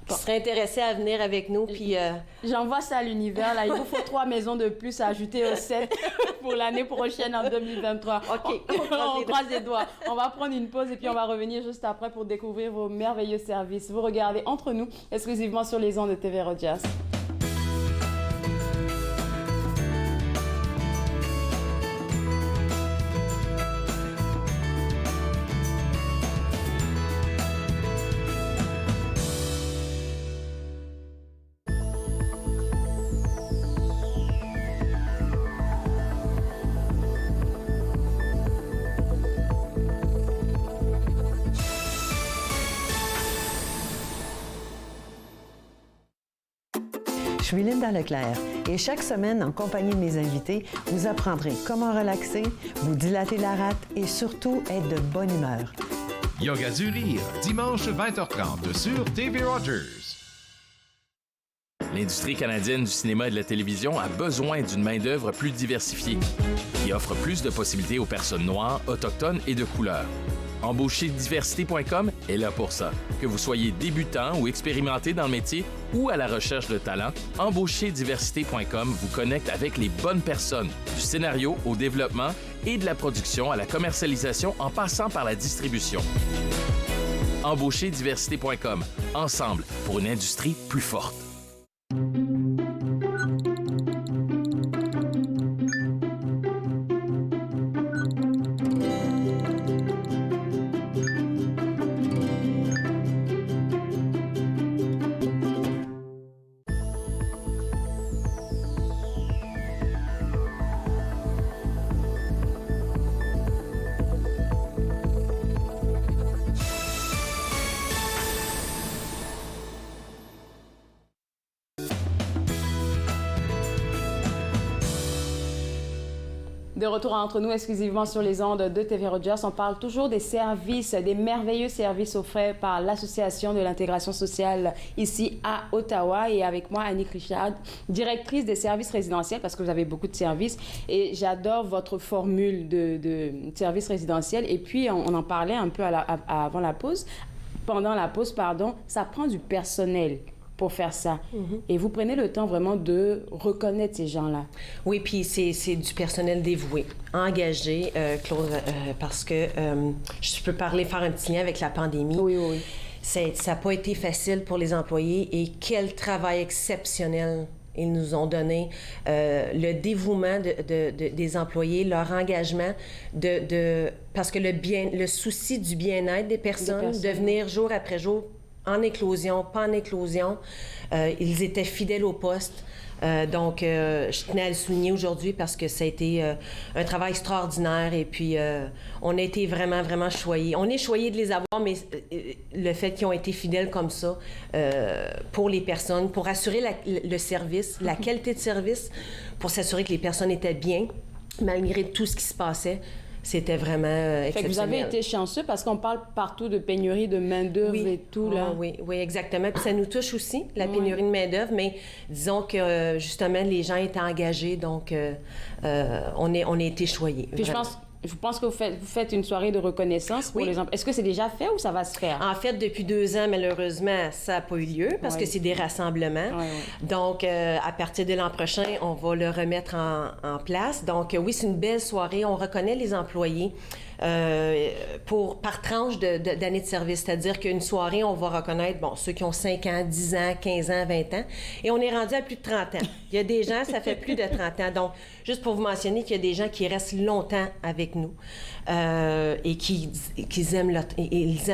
serait intéressé à venir avec nous. Puis j'envoie ça à l'univers. Là, il vous faut 3 maisons de plus à ajouter au 7 pour l'année prochaine en 2023. OK. On croise les doigts. On va prendre une pause et puis on va revenir juste après pour découvrir vos merveilleux services. Vous regardez Entre nous, exclusivement sur les ondes de TV Rogers. Je suis Linda Leclerc et chaque semaine, en compagnie de mes invités, vous apprendrez comment relaxer, vous dilater la rate et surtout être de bonne humeur. Yoga du rire, dimanche 20h30 sur TV Rogers. L'industrie canadienne du cinéma et de la télévision a besoin d'une main-d'œuvre plus diversifiée, qui offre plus de possibilités aux personnes noires, autochtones et de couleur. Embaucherdiversité.com est là pour ça. Que vous soyez débutant ou expérimenté dans le métier ou à la recherche de talent, Embaucherdiversité.com vous connecte avec les bonnes personnes, du scénario au développement et de la production à la commercialisation en passant par la distribution. Embaucherdiversité.com, ensemble pour une industrie plus forte. De retour Entre nous, exclusivement sur les ondes de TV Rogers, on parle toujours des services, des merveilleux services offerts par l'Association de l'intégration sociale ici à Ottawa. Et avec moi, Annick Richard, directrice des services résidentiels, parce que vous avez beaucoup de services. Et j'adore votre formule de services résidentiels. Et puis, on en parlait un peu avant la pause. Pendant la pause, pardon, ça prend du personnel pour faire ça. Et vous prenez le temps vraiment de reconnaître ces gens-là. Oui, puis c'est du personnel dévoué, engagé, Claude, parce que je peux faire un petit lien avec la pandémie. Oui, oui. Ça n'a pas été facile pour les employés et quel travail exceptionnel ils nous ont donné, le dévouement des employés, leur engagement, parce que le souci du bien-être des personnes, de venir jour après jour, en éclosion, pas en éclosion. Ils étaient fidèles au poste. Donc, je tenais à le souligner aujourd'hui parce que ça a été un travail extraordinaire et puis on a été vraiment, vraiment choyés. On est choyés de les avoir, mais le fait qu'ils ont été fidèles comme ça pour les personnes, pour assurer le service, la qualité de service, pour s'assurer que les personnes étaient bien, malgré tout ce qui se passait. C'était vraiment exceptionnel. Fait que vous avez été chanceux parce qu'on parle partout de pénurie de main-d'œuvre et tout, là. Oui, exactement. Puis ça nous touche aussi, la pénurie de main-d'œuvre, mais disons que justement, les gens étaient engagés, donc on a été choyés. Puis je pense je pense que vous faites une soirée de reconnaissance pour les employés. Est-ce que c'est déjà fait ou ça va se faire? En fait, depuis 2 ans, malheureusement, ça n'a pas eu lieu parce que c'est des rassemblements. Donc, à partir de l'an prochain, on va le remettre en place. Donc, oui, c'est une belle soirée. On reconnaît les employés par tranche d'années de service. C'est-à-dire qu'une soirée, on va reconnaître ceux qui ont 5 ans, 10 ans, 15 ans, 20 ans. Et on est rendu à plus de 30 ans. Il y a des gens, ça fait plus de 30 ans. Donc, juste pour vous mentionner qu'il y a des gens qui restent longtemps avec nous et qu'ils aiment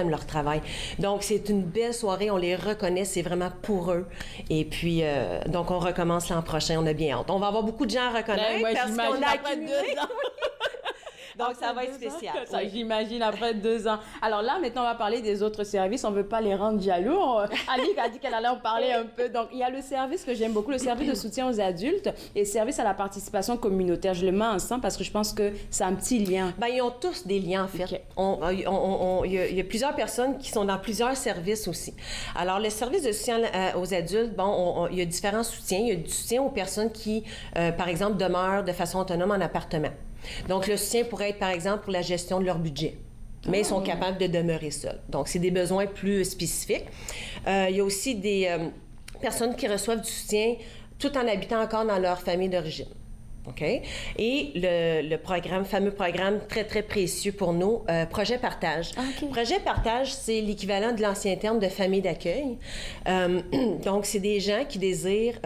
leur travail. Donc, c'est une belle soirée. On les reconnaît. C'est vraiment pour eux. Et puis, donc, on recommence l'an prochain. On a bien hâte. On va avoir beaucoup de gens à reconnaître parce qu'on a accumulé. Donc, ça va être spécial. J'imagine, après 2 ans. Alors là, maintenant, on va parler des autres services. On ne veut pas les rendre jaloux. Annick a dit qu'elle allait en parler un peu. Donc, il y a le service que j'aime beaucoup, le service de soutien aux adultes et le service à la participation communautaire. Je le mets ensemble parce que je pense que c'est un petit lien. Bien, ils ont tous des liens, en fait. Okay. Il y a plusieurs personnes qui sont dans plusieurs services aussi. Alors, le service de soutien aux adultes, il y a différents soutiens. Il y a du soutien aux personnes qui, par exemple, demeurent de façon autonome en appartement. Donc, le soutien pourrait être, par exemple, pour la gestion de leur budget. Mais ils sont capables de demeurer seuls. Donc, c'est des besoins plus spécifiques. Il y a aussi des personnes qui reçoivent du soutien tout en habitant encore dans leur famille d'origine. OK? Et le fameux programme très, très précieux pour nous, Projet Partage. Projet Partage, c'est l'équivalent de l'ancien terme de famille d'accueil. Donc, c'est des gens qui désirent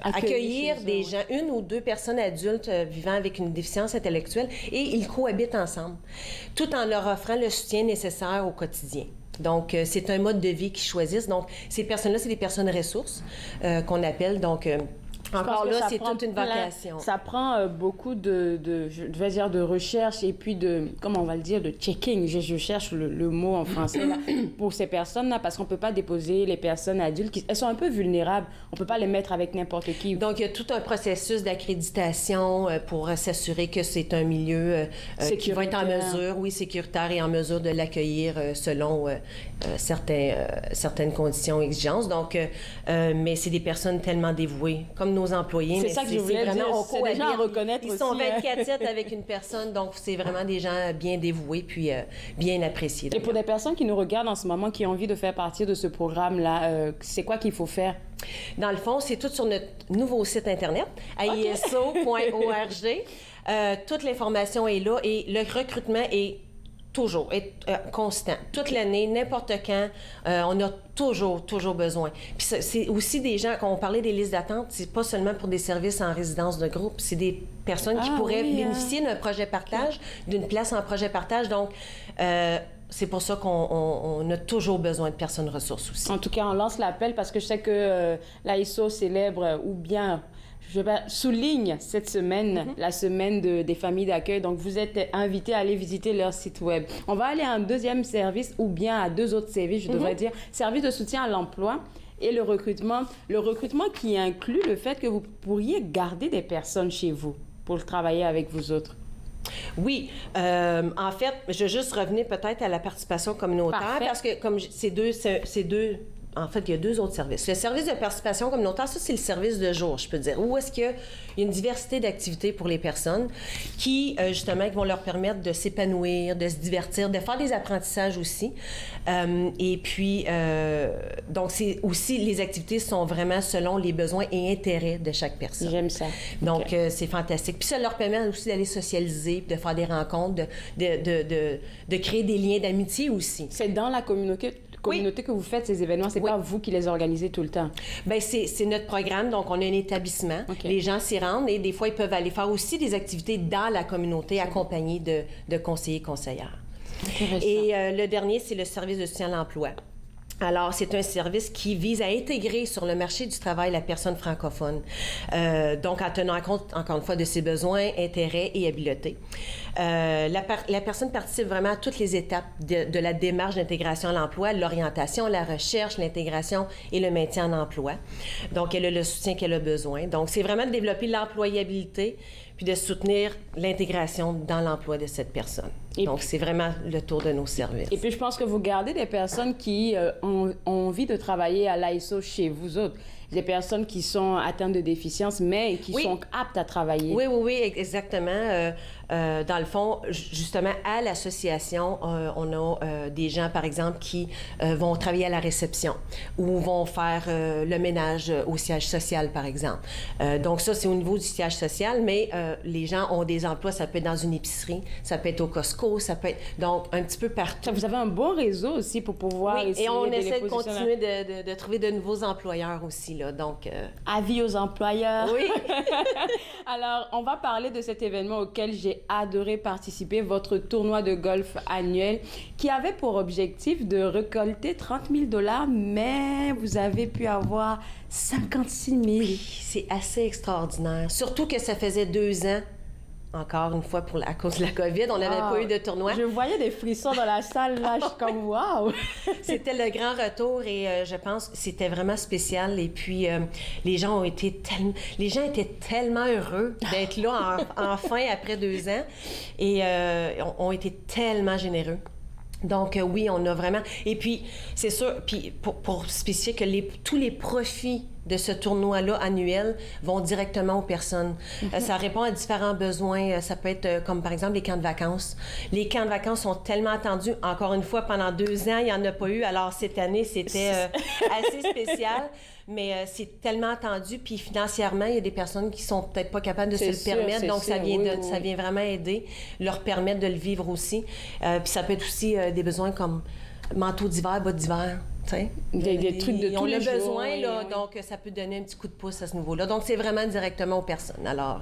accueillir des gens, 1 ou 2 personnes adultes vivant avec une déficience intellectuelle, et ils cohabitent ensemble, tout en leur offrant le soutien nécessaire au quotidien. Donc, c'est un mode de vie qu'ils choisissent. Donc, ces personnes-là, c'est des personnes ressources qu'on appelle, donc... Encore là, c'est toute une vocation. Ça prend beaucoup je vais dire, de recherche et puis comment on va le dire, de checking. Je cherche le mot en français là, pour ces personnes-là, parce qu'on ne peut pas déposer les personnes adultes. Elles sont un peu vulnérables. On ne peut pas les mettre avec n'importe qui. Donc, il y a tout un processus d'accréditation pour s'assurer que c'est un milieu qui va être en mesure, sécuritaire et en mesure de l'accueillir selon certaines conditions et exigences. Donc, mais c'est des personnes tellement dévouées, comme nos employés. C'est ça que je voulais dire. C'est des gens à reconnaître Ils aussi. sont 24/7 avec une personne, donc c'est vraiment des gens bien dévoués puis bien appréciés. Et pour des personnes qui nous regardent en ce moment, qui ont envie de faire partie de ce programme-là, c'est quoi qu'il faut faire? Dans le fond, c'est tout sur notre nouveau site Internet, aiso.org. Toute l'information est là et le recrutement est toujours, constant. Toute l'année, n'importe quand, on a toujours besoin. Puis c'est aussi des gens, quand on parlait des listes d'attente, c'est pas seulement pour des services en résidence de groupe, c'est des personnes qui pourraient bénéficier d'un projet partage, d'une place en projet partage. Donc, c'est pour ça qu'on a toujours besoin de personnes ressources aussi. En tout cas, on lance l'appel parce que je sais que l'AISO célèbre ou bien... souligne cette semaine, la semaine des familles d'accueil. Donc, vous êtes invités à aller visiter leur site web. On va aller à un deuxième service ou bien à 2 autres services, je devrais dire. Service de soutien à l'emploi et le recrutement. Le recrutement qui inclut le fait que vous pourriez garder des personnes chez vous pour travailler avec vous autres. Oui. En fait, je vais juste revenir peut-être à la participation communautaire parce que comme c'est deux en fait, il y a 2 autres services. Le service de participation communautaire, ça, c'est le service de jour, je peux dire, où est-ce qu'il y a une diversité d'activités pour les personnes qui, justement, qui vont leur permettre de s'épanouir, de se divertir, de faire des apprentissages aussi. Et puis, donc, c'est aussi, les activités sont vraiment selon les besoins et intérêts de chaque personne. J'aime ça. Donc, c'est fantastique. Puis ça leur permet aussi d'aller socialiser, de faire des rencontres, de créer des liens d'amitié aussi. C'est dans la communauté que vous faites ces événements, c'est pas vous qui les organisez tout le temps? Bien, c'est notre programme, donc on a un établissement. Okay. Les gens s'y rendent et des fois, ils peuvent aller faire aussi des activités dans la communauté accompagnés de conseillers et conseillères. Et le dernier, c'est le service de soutien à l'emploi. Alors, c'est un service qui vise à intégrer sur le marché du travail la personne francophone, donc en tenant compte, encore une fois, de ses besoins, intérêts et habiletés. La personne participe vraiment à toutes les étapes de la démarche d'intégration à l'emploi, l'orientation, la recherche, l'intégration et le maintien en emploi. Donc, elle a le soutien qu'elle a besoin. Donc, c'est vraiment de développer l'employabilité puis de soutenir l'intégration dans l'emploi de cette personne. Donc, c'est vraiment le tour de nos services. Et puis, je pense que vous gardez des personnes qui ont envie de travailler à l'AISO chez vous autres. des personnes qui sont atteintes de déficience, mais qui sont aptes à travailler. Oui, exactement. Dans le fond, justement, à l'association, on a des gens, par exemple, qui vont travailler à la réception ou vont faire le ménage au siège social, par exemple. Donc ça, c'est au niveau du siège social, mais les gens ont des emplois, ça peut être dans une épicerie, ça peut être au Costco, ça peut être... Donc, un petit peu partout. Vous avez un bon réseau aussi pour pouvoir essayer et on de essaie les de positionner. continuer de trouver de nouveaux employeurs aussi, là. Donc... Avis aux employeurs. Oui. Alors, on va parler de cet événement auquel j'ai adoré participer, votre tournoi de golf annuel, qui avait pour objectif de récolter 30 000 $, mais vous avez pu avoir 56 000. Oui, c'est assez extraordinaire. Surtout que ça faisait 2 ans, encore une fois, à cause de la COVID, on n'avait pas eu de tournoi. Je voyais des frissons dans la salle, là, je suis comme « wow ». C'était le grand retour et je pense que c'était vraiment spécial. Et puis, les gens étaient tellement heureux d'être là enfin après 2 ans et ont été tellement généreux. Donc, oui, on a vraiment... Et puis, c'est sûr, puis pour spécifier que tous les profits de ce tournoi-là annuel vont directement aux personnes. Ça répond à différents besoins. Ça peut être comme, par exemple, les camps de vacances. Les camps de vacances sont tellement attendus. Encore une fois, pendant 2 ans, il n'y en a pas eu. Alors, cette année, c'était assez spécial. Mais c'est tellement attendu. Puis financièrement, il y a des personnes qui sont peut-être pas capables de se le permettre. Donc, ça vient vraiment aider, leur permettre de le vivre aussi. Puis ça peut être aussi des besoins comme manteau d'hiver, bas d'hiver. Des trucs de tous les jours. On a besoin, là, donc ça peut donner un petit coup de pouce à ce niveau-là. Donc, c'est vraiment directement aux personnes. Alors...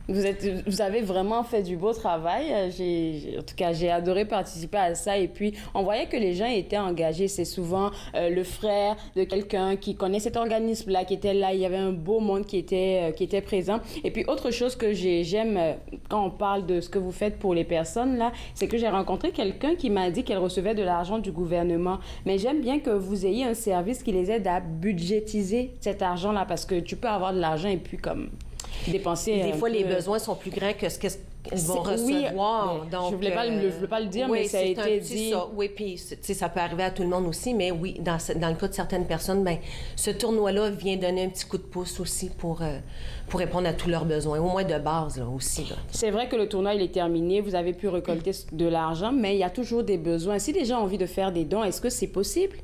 Vous avez vraiment fait du beau travail. En tout cas, j'ai adoré participer à ça. Et puis, on voyait que les gens étaient engagés. C'est souvent le frère de quelqu'un qui connaît cet organisme-là, qui était là. Il y avait un beau monde qui était présent. Et puis, autre chose que j'aime quand on parle de ce que vous faites pour les personnes, là, c'est que j'ai rencontré quelqu'un qui m'a dit qu'elle recevait de l'argent du gouvernement. Mais j'aime bien que vous ayez un service qui les aide à budgétiser cet argent-là, parce que tu peux avoir de l'argent et puis comme... dépenser. Des fois, les besoins sont plus grands que ce qu'ils vont recevoir. Donc, je ne voulais pas le dire, mais ça a été dit. Oui, puis ça peut arriver à tout le monde aussi, mais oui, dans le cas de certaines personnes, bien, ce tournoi-là vient donner un petit coup de pouce aussi pour répondre à tous leurs besoins, au moins de base là, aussi. Là. C'est vrai que le tournoi, il est terminé, vous avez pu récolter de l'argent, mais il y a toujours des besoins. Si les gens ont envie de faire des dons, est-ce que c'est possible?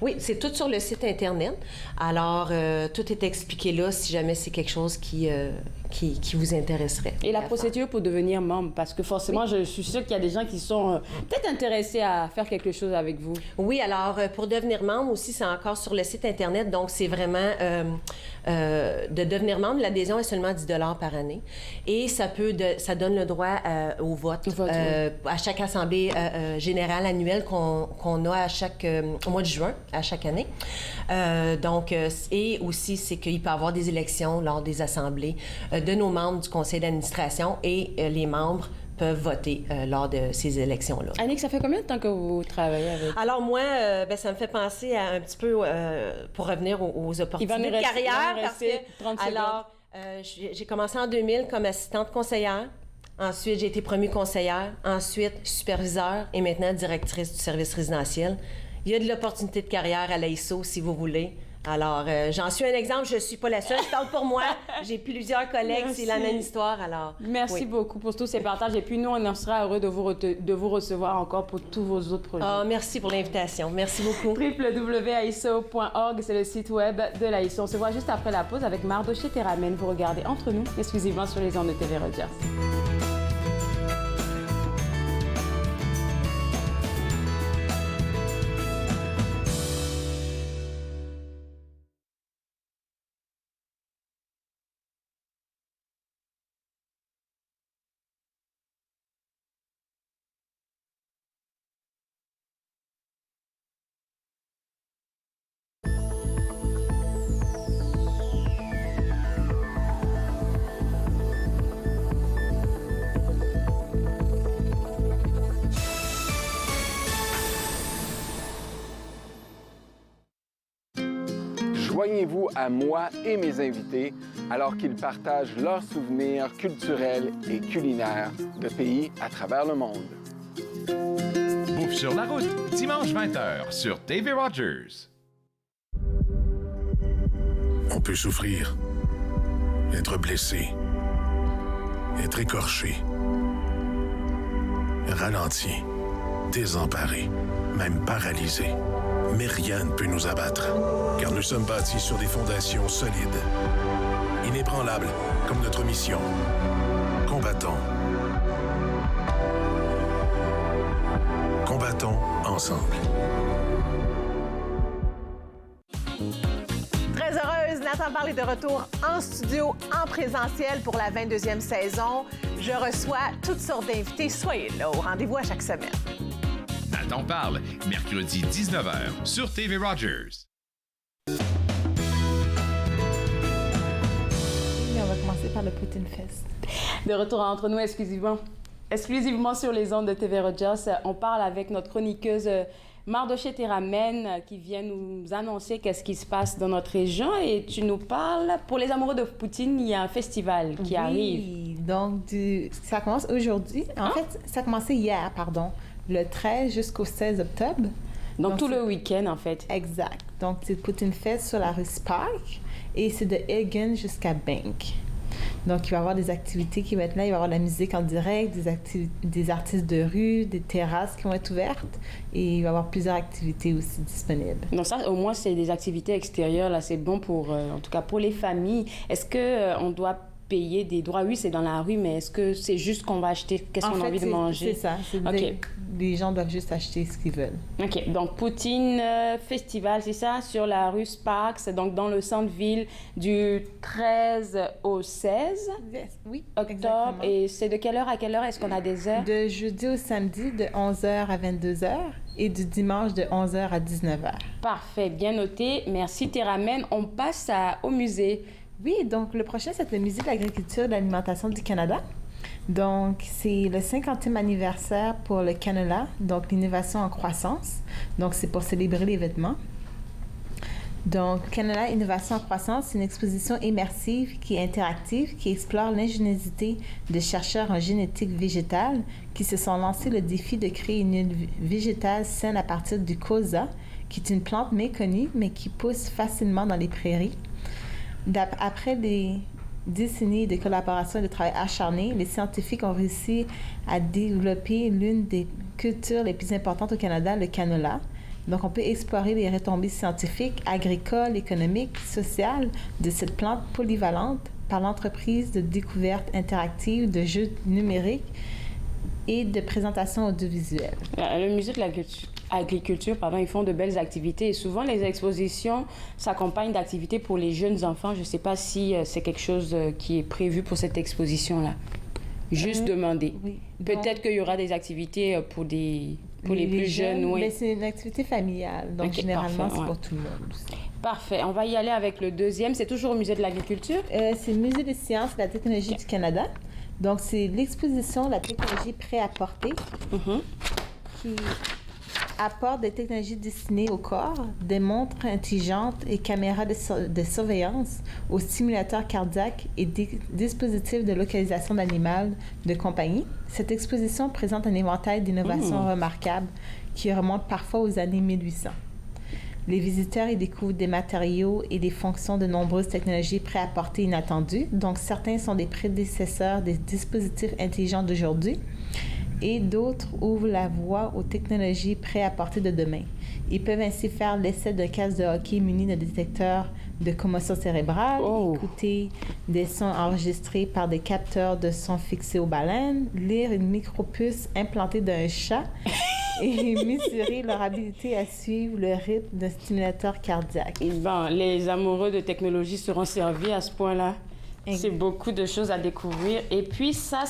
Oui, c'est tout sur le site Internet. Alors, tout est expliqué là si jamais c'est quelque chose qui vous intéresserait. Et la procédure pour devenir membre, parce que forcément, je suis sûre qu'il y a des gens qui sont peut-être intéressés à faire quelque chose avec vous. Oui, alors, pour devenir membre aussi, c'est encore sur le site Internet. Donc, c'est vraiment de devenir membre. L'adhésion est seulement 10 $ par année. Et ça donne le droit au vote. À chaque assemblée générale annuelle qu'on a au mois de juin, à chaque année. Et aussi, c'est qu'il peut y avoir des élections lors des assemblées de nos membres du conseil d'administration et les membres peuvent voter lors de ces élections-là. Annick, ça fait combien de temps que vous travaillez avec? Alors moi, ça me fait penser à un petit peu, pour revenir aux opportunités de carrière, parce que, alors, j'ai commencé en 2000 comme assistante conseillère. Ensuite, j'ai été promue conseillère. Ensuite, superviseur et maintenant directrice du service résidentiel. Il y a de l'opportunité de carrière à l'AISO, si vous voulez. Alors, j'en suis un exemple. Je ne suis pas la seule. Je parle pour moi. J'ai plusieurs collègues. C'est la même histoire. Alors, merci beaucoup pour tous ces partages. Et puis, nous, on en sera heureux de vous recevoir encore pour tous vos autres projets. Merci pour l'invitation. Merci beaucoup. www.aiso.org, c'est le site web de l'AISO. On se voit juste après la pause avec Mardoché Théramène. Vous regardez Entre nous, exclusivement sur les ondes de TV Rogers. Joignez-vous à moi et mes invités alors qu'ils partagent leurs souvenirs culturels et culinaires de pays à travers le monde. Bouffe sur la route, dimanche 20h sur TV Rogers. On peut souffrir, être blessé, être écorché, ralenti, désemparé, même paralysé. Mais rien ne peut nous abattre, car nous sommes bâtis sur des fondations solides, inébranlables comme notre mission. Combattons. Combattons ensemble. Très heureuse, Nathan Parle est de retour en studio, en présentiel pour la 22e saison. Je reçois toutes sortes d'invités. Soyez là, au rendez-vous à chaque semaine. Nathan Parle, mercredi 19h sur TV Rogers. On va commencer par le Poutine Fest. De retour entre nous exclusivement sur les ondes de TV Rogers, on parle avec notre chroniqueuse Mardoché Théramène qui vient nous annoncer qu'est-ce qui se passe dans notre région et tu nous parles, pour les amoureux de Poutine, il y a un festival qui arrive. Oui, donc ça commence aujourd'hui. En fait, ça a commencé hier, le 13 jusqu'au 16 octobre. Donc tout le week-end, en fait. Exact. Donc, c'est Poutine Fest sur la rue Spark et c'est de Egan jusqu'à Bank. Donc, il va y avoir des activités qui vont être là. Il va y avoir de la musique en direct, des artistes de rue, des terrasses qui vont être ouvertes et il va y avoir plusieurs activités aussi disponibles. Donc ça, au moins, c'est des activités extérieures. Là, c'est bon pour, en tout cas, pour les familles. Est-ce qu'on doit payer des droits? Oui, c'est dans la rue, mais est-ce que c'est juste qu'on va acheter qu'est-ce qu'on a envie de manger? C'est ça. Les gens doivent juste acheter ce qu'ils veulent. OK. Donc, Poutine Festival, c'est ça, sur la rue Sparks, donc dans le centre-ville du 13 au 16 octobre. Exactement. Et c'est de quelle heure à quelle heure? Est-ce qu'on a des heures? De jeudi au samedi, de 11h à 22h et du dimanche, de 11h à 19h. Parfait. Bien noté. Merci, Théramène. On passe au musée. Oui, donc le prochain, c'est le Musée de l'agriculture et de l'alimentation du Canada. Donc, c'est le 50e anniversaire pour le canola, donc l'innovation en croissance. Donc, c'est pour célébrer les vêtements. Donc, Canola Innovation en croissance, c'est une exposition immersive qui est interactive, qui explore l'ingéniosité de chercheurs en génétique végétale qui se sont lancés le défi de créer une huile végétale saine à partir du colza, qui est une plante méconnue, mais qui pousse facilement dans les prairies. Après des décennies de collaboration et de travail acharné, les scientifiques ont réussi à développer l'une des cultures les plus importantes au Canada, le canola. Donc, on peut explorer les retombées scientifiques, agricoles, économiques, sociales de cette plante polyvalente par l'entreprise de découverte interactive, de jeux numériques et de présentation audiovisuelle. Le musée de l'agriculture, ils font de belles activités et souvent les expositions s'accompagnent d'activités pour les jeunes enfants. Je ne sais pas si c'est quelque chose qui est prévu pour cette exposition-là. Juste demander. Oui. Peut-être qu'il y aura des activités pour les plus jeunes. Oui. Mais c'est une activité familiale, donc okay, généralement, parfait, c'est pour tout le monde aussi. Parfait. On va y aller avec le deuxième. C'est toujours au Musée de l'agriculture? C'est le Musée des sciences et de la technologie du Canada. Donc, c'est l'exposition La technologie prêt à porter qui apporte des technologies destinées au corps, des montres intelligentes et caméras de surveillance, aux simulateurs cardiaques et des dispositifs de localisation d'animal de compagnie. Cette exposition présente un éventail d'innovations remarquables qui remontent parfois aux années 1800. Les visiteurs y découvrent des matériaux et des fonctions de nombreuses technologies prêt à porter inattendues. Donc, certains sont des prédécesseurs des dispositifs intelligents d'aujourd'hui et d'autres ouvrent la voie aux technologies prêt à porter de demain. Ils peuvent ainsi faire l'essai d'un casque de hockey muni de détecteurs de commotion cérébrale, écouter des sons enregistrés par des capteurs de sons fixés aux baleines, lire une micropuce implantée dans un chat et mesurer leur habilité à suivre le rythme d'un stimulateur cardiaque. Bon, les amoureux de technologie seront servis à ce point-là. C'est beaucoup de choses à découvrir. Et puis ça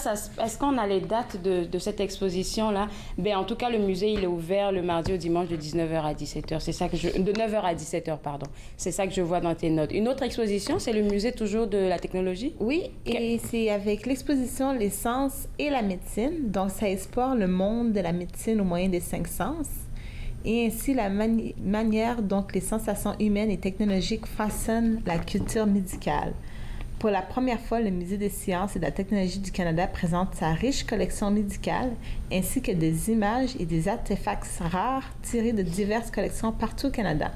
est-ce qu'on a les dates de cette exposition-là? En tout cas, le musée, il est ouvert le mardi au dimanche de 19h à 17h. C'est ça que de 9h à 17h, pardon. C'est ça que je vois dans tes notes. Une autre exposition, c'est le musée toujours de la technologie? Oui, et c'est avec l'exposition Les sens et la médecine. Donc, ça explore le monde de la médecine au moyen des 5 sens. Et ainsi la manière dont les sensations humaines et technologiques façonnent la culture médicale. Pour la première fois, le Musée des sciences et de la technologie du Canada présente sa riche collection médicale ainsi que des images et des artefacts rares tirés de diverses collections partout au Canada.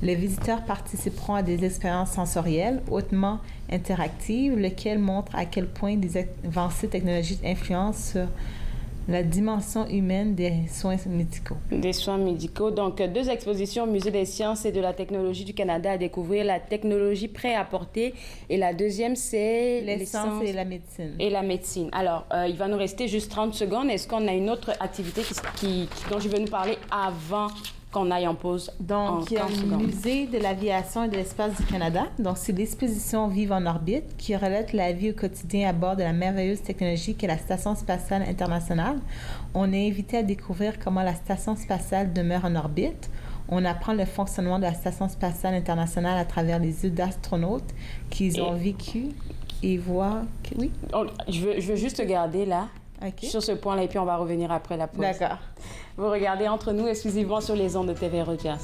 Les visiteurs participeront à des expériences sensorielles hautement interactives, lesquelles montrent à quel point des avancées technologiques influencent sur la dimension humaine des soins médicaux. Des soins médicaux. Donc, 2 expositions au Musée des sciences et de la technologie du Canada à découvrir la technologie prêt-à-porter. Et la deuxième, c'est... Les sciences et la médecine. Et la médecine. Alors, il va nous rester juste 30 secondes. Est-ce qu'on a une autre activité dont je vais nous parler avant qu'on aille en pause? Donc, il y a le Musée de l'aviation et de l'espace du Canada. Donc, c'est l'exposition Vive en orbite qui relate la vie au quotidien à bord de la merveilleuse technologie qu'est la Station spatiale internationale. On est invité à découvrir comment la Station spatiale demeure en orbite. On apprend le fonctionnement de la Station spatiale internationale à travers les yeux d'astronautes qu'ils ont vécu et voient... Oui? Je veux juste garder là. Okay. Sur ce point-là, et puis on va revenir après la pause. D'accord. Vous regardez Entre nous exclusivement sur les ondes de TV Rogers.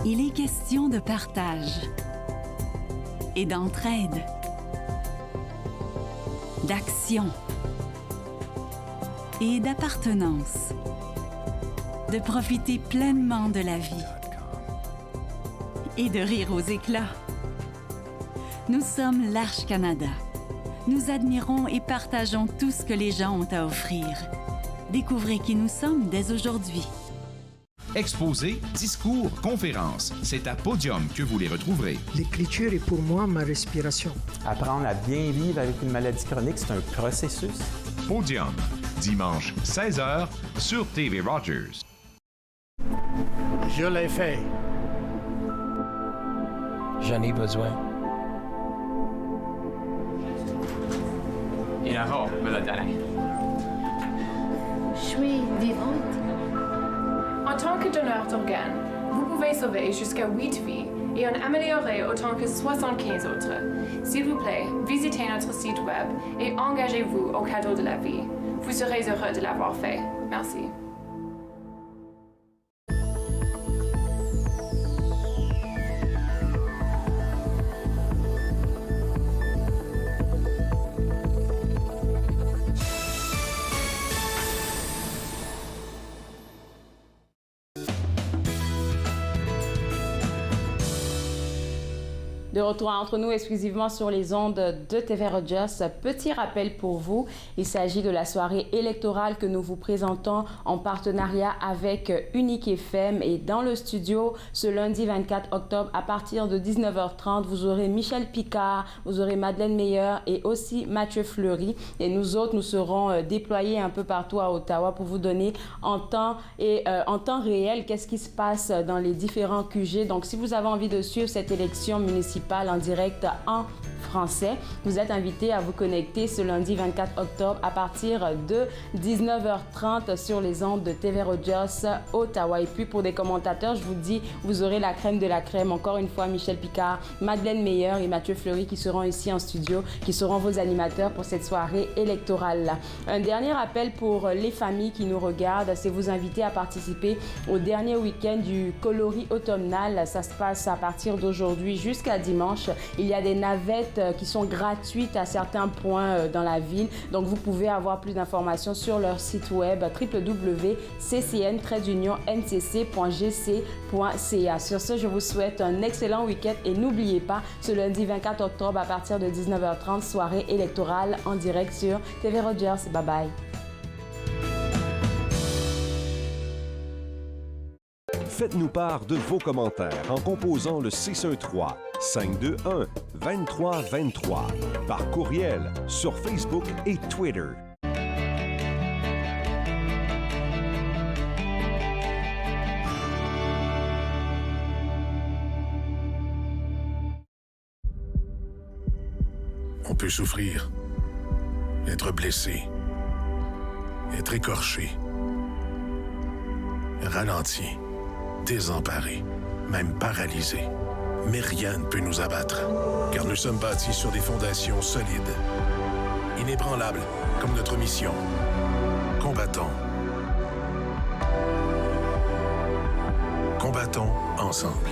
Il est question de partage et d'entraide, d'action et d'appartenance, de profiter pleinement de la vie et de rire aux éclats. Nous sommes l'Arche Canada. Nous admirons et partageons tout ce que les gens ont à offrir. Découvrez qui nous sommes dès aujourd'hui. Exposés, discours, conférences, c'est à Podium que vous les retrouverez. L'écriture est pour moi ma respiration. Apprendre à bien vivre avec une maladie chronique, c'est un processus. Podium, dimanche 16h sur TV Rogers. Je l'ai fait. J'en ai besoin. Je suis vivante. En tant que donneur d'organes, vous pouvez sauver jusqu'à 8 vies et en améliorer autant que 75 autres. S'il vous plaît, visitez notre site web et engagez-vous au cadeau de la vie. Vous serez heureux de l'avoir fait. Merci. De retour entre nous exclusivement sur les ondes de TV Rogers. Petit rappel pour vous, il s'agit de la soirée électorale que nous vous présentons en partenariat avec Unique FM. Et dans le studio, ce lundi 24 octobre, à partir de 19h30, vous aurez Michel Picard, vous aurez Madeleine Meilleur et aussi Mathieu Fleury. Et nous autres, nous serons déployés un peu partout à Ottawa pour vous donner en temps réel qu'est-ce qui se passe dans les différents QG. Donc, si vous avez envie de suivre cette élection municipale en direct en français, vous êtes invité à vous connecter ce lundi 24 octobre à partir de 19h30 sur les ondes de TV Rogers Ottawa. Et puis pour des commentateurs, je vous dis, vous aurez la crème de la crème. Encore une fois, Michel Picard, Madeleine Meilleur et Mathieu Fleury qui seront ici en studio, qui seront vos animateurs pour cette soirée électorale-là. Un dernier appel pour les familles qui nous regardent, c'est vous inviter à participer au dernier week-end du coloris automnal. Ça se passe à partir d'aujourd'hui jusqu'à dimanche. Il y a des navettes qui sont gratuites à certains points dans la ville. Donc, vous pouvez avoir plus d'informations sur leur site web www.ccn-ncc.gc.ca. Sur ce, je vous souhaite un excellent week-end et n'oubliez pas, ce lundi 24 octobre à partir de 19h30, soirée électorale en direct sur TV Rogers. Bye bye. Faites-nous part de vos commentaires en composant le 613-521-2323 par courriel sur Facebook et Twitter. On peut souffrir, être blessé, être écorché, ralenti, désemparé, même paralysé. Mais rien ne peut nous abattre, car nous sommes bâtis sur des fondations solides, inébranlables comme notre mission. Combattons. Combattons ensemble.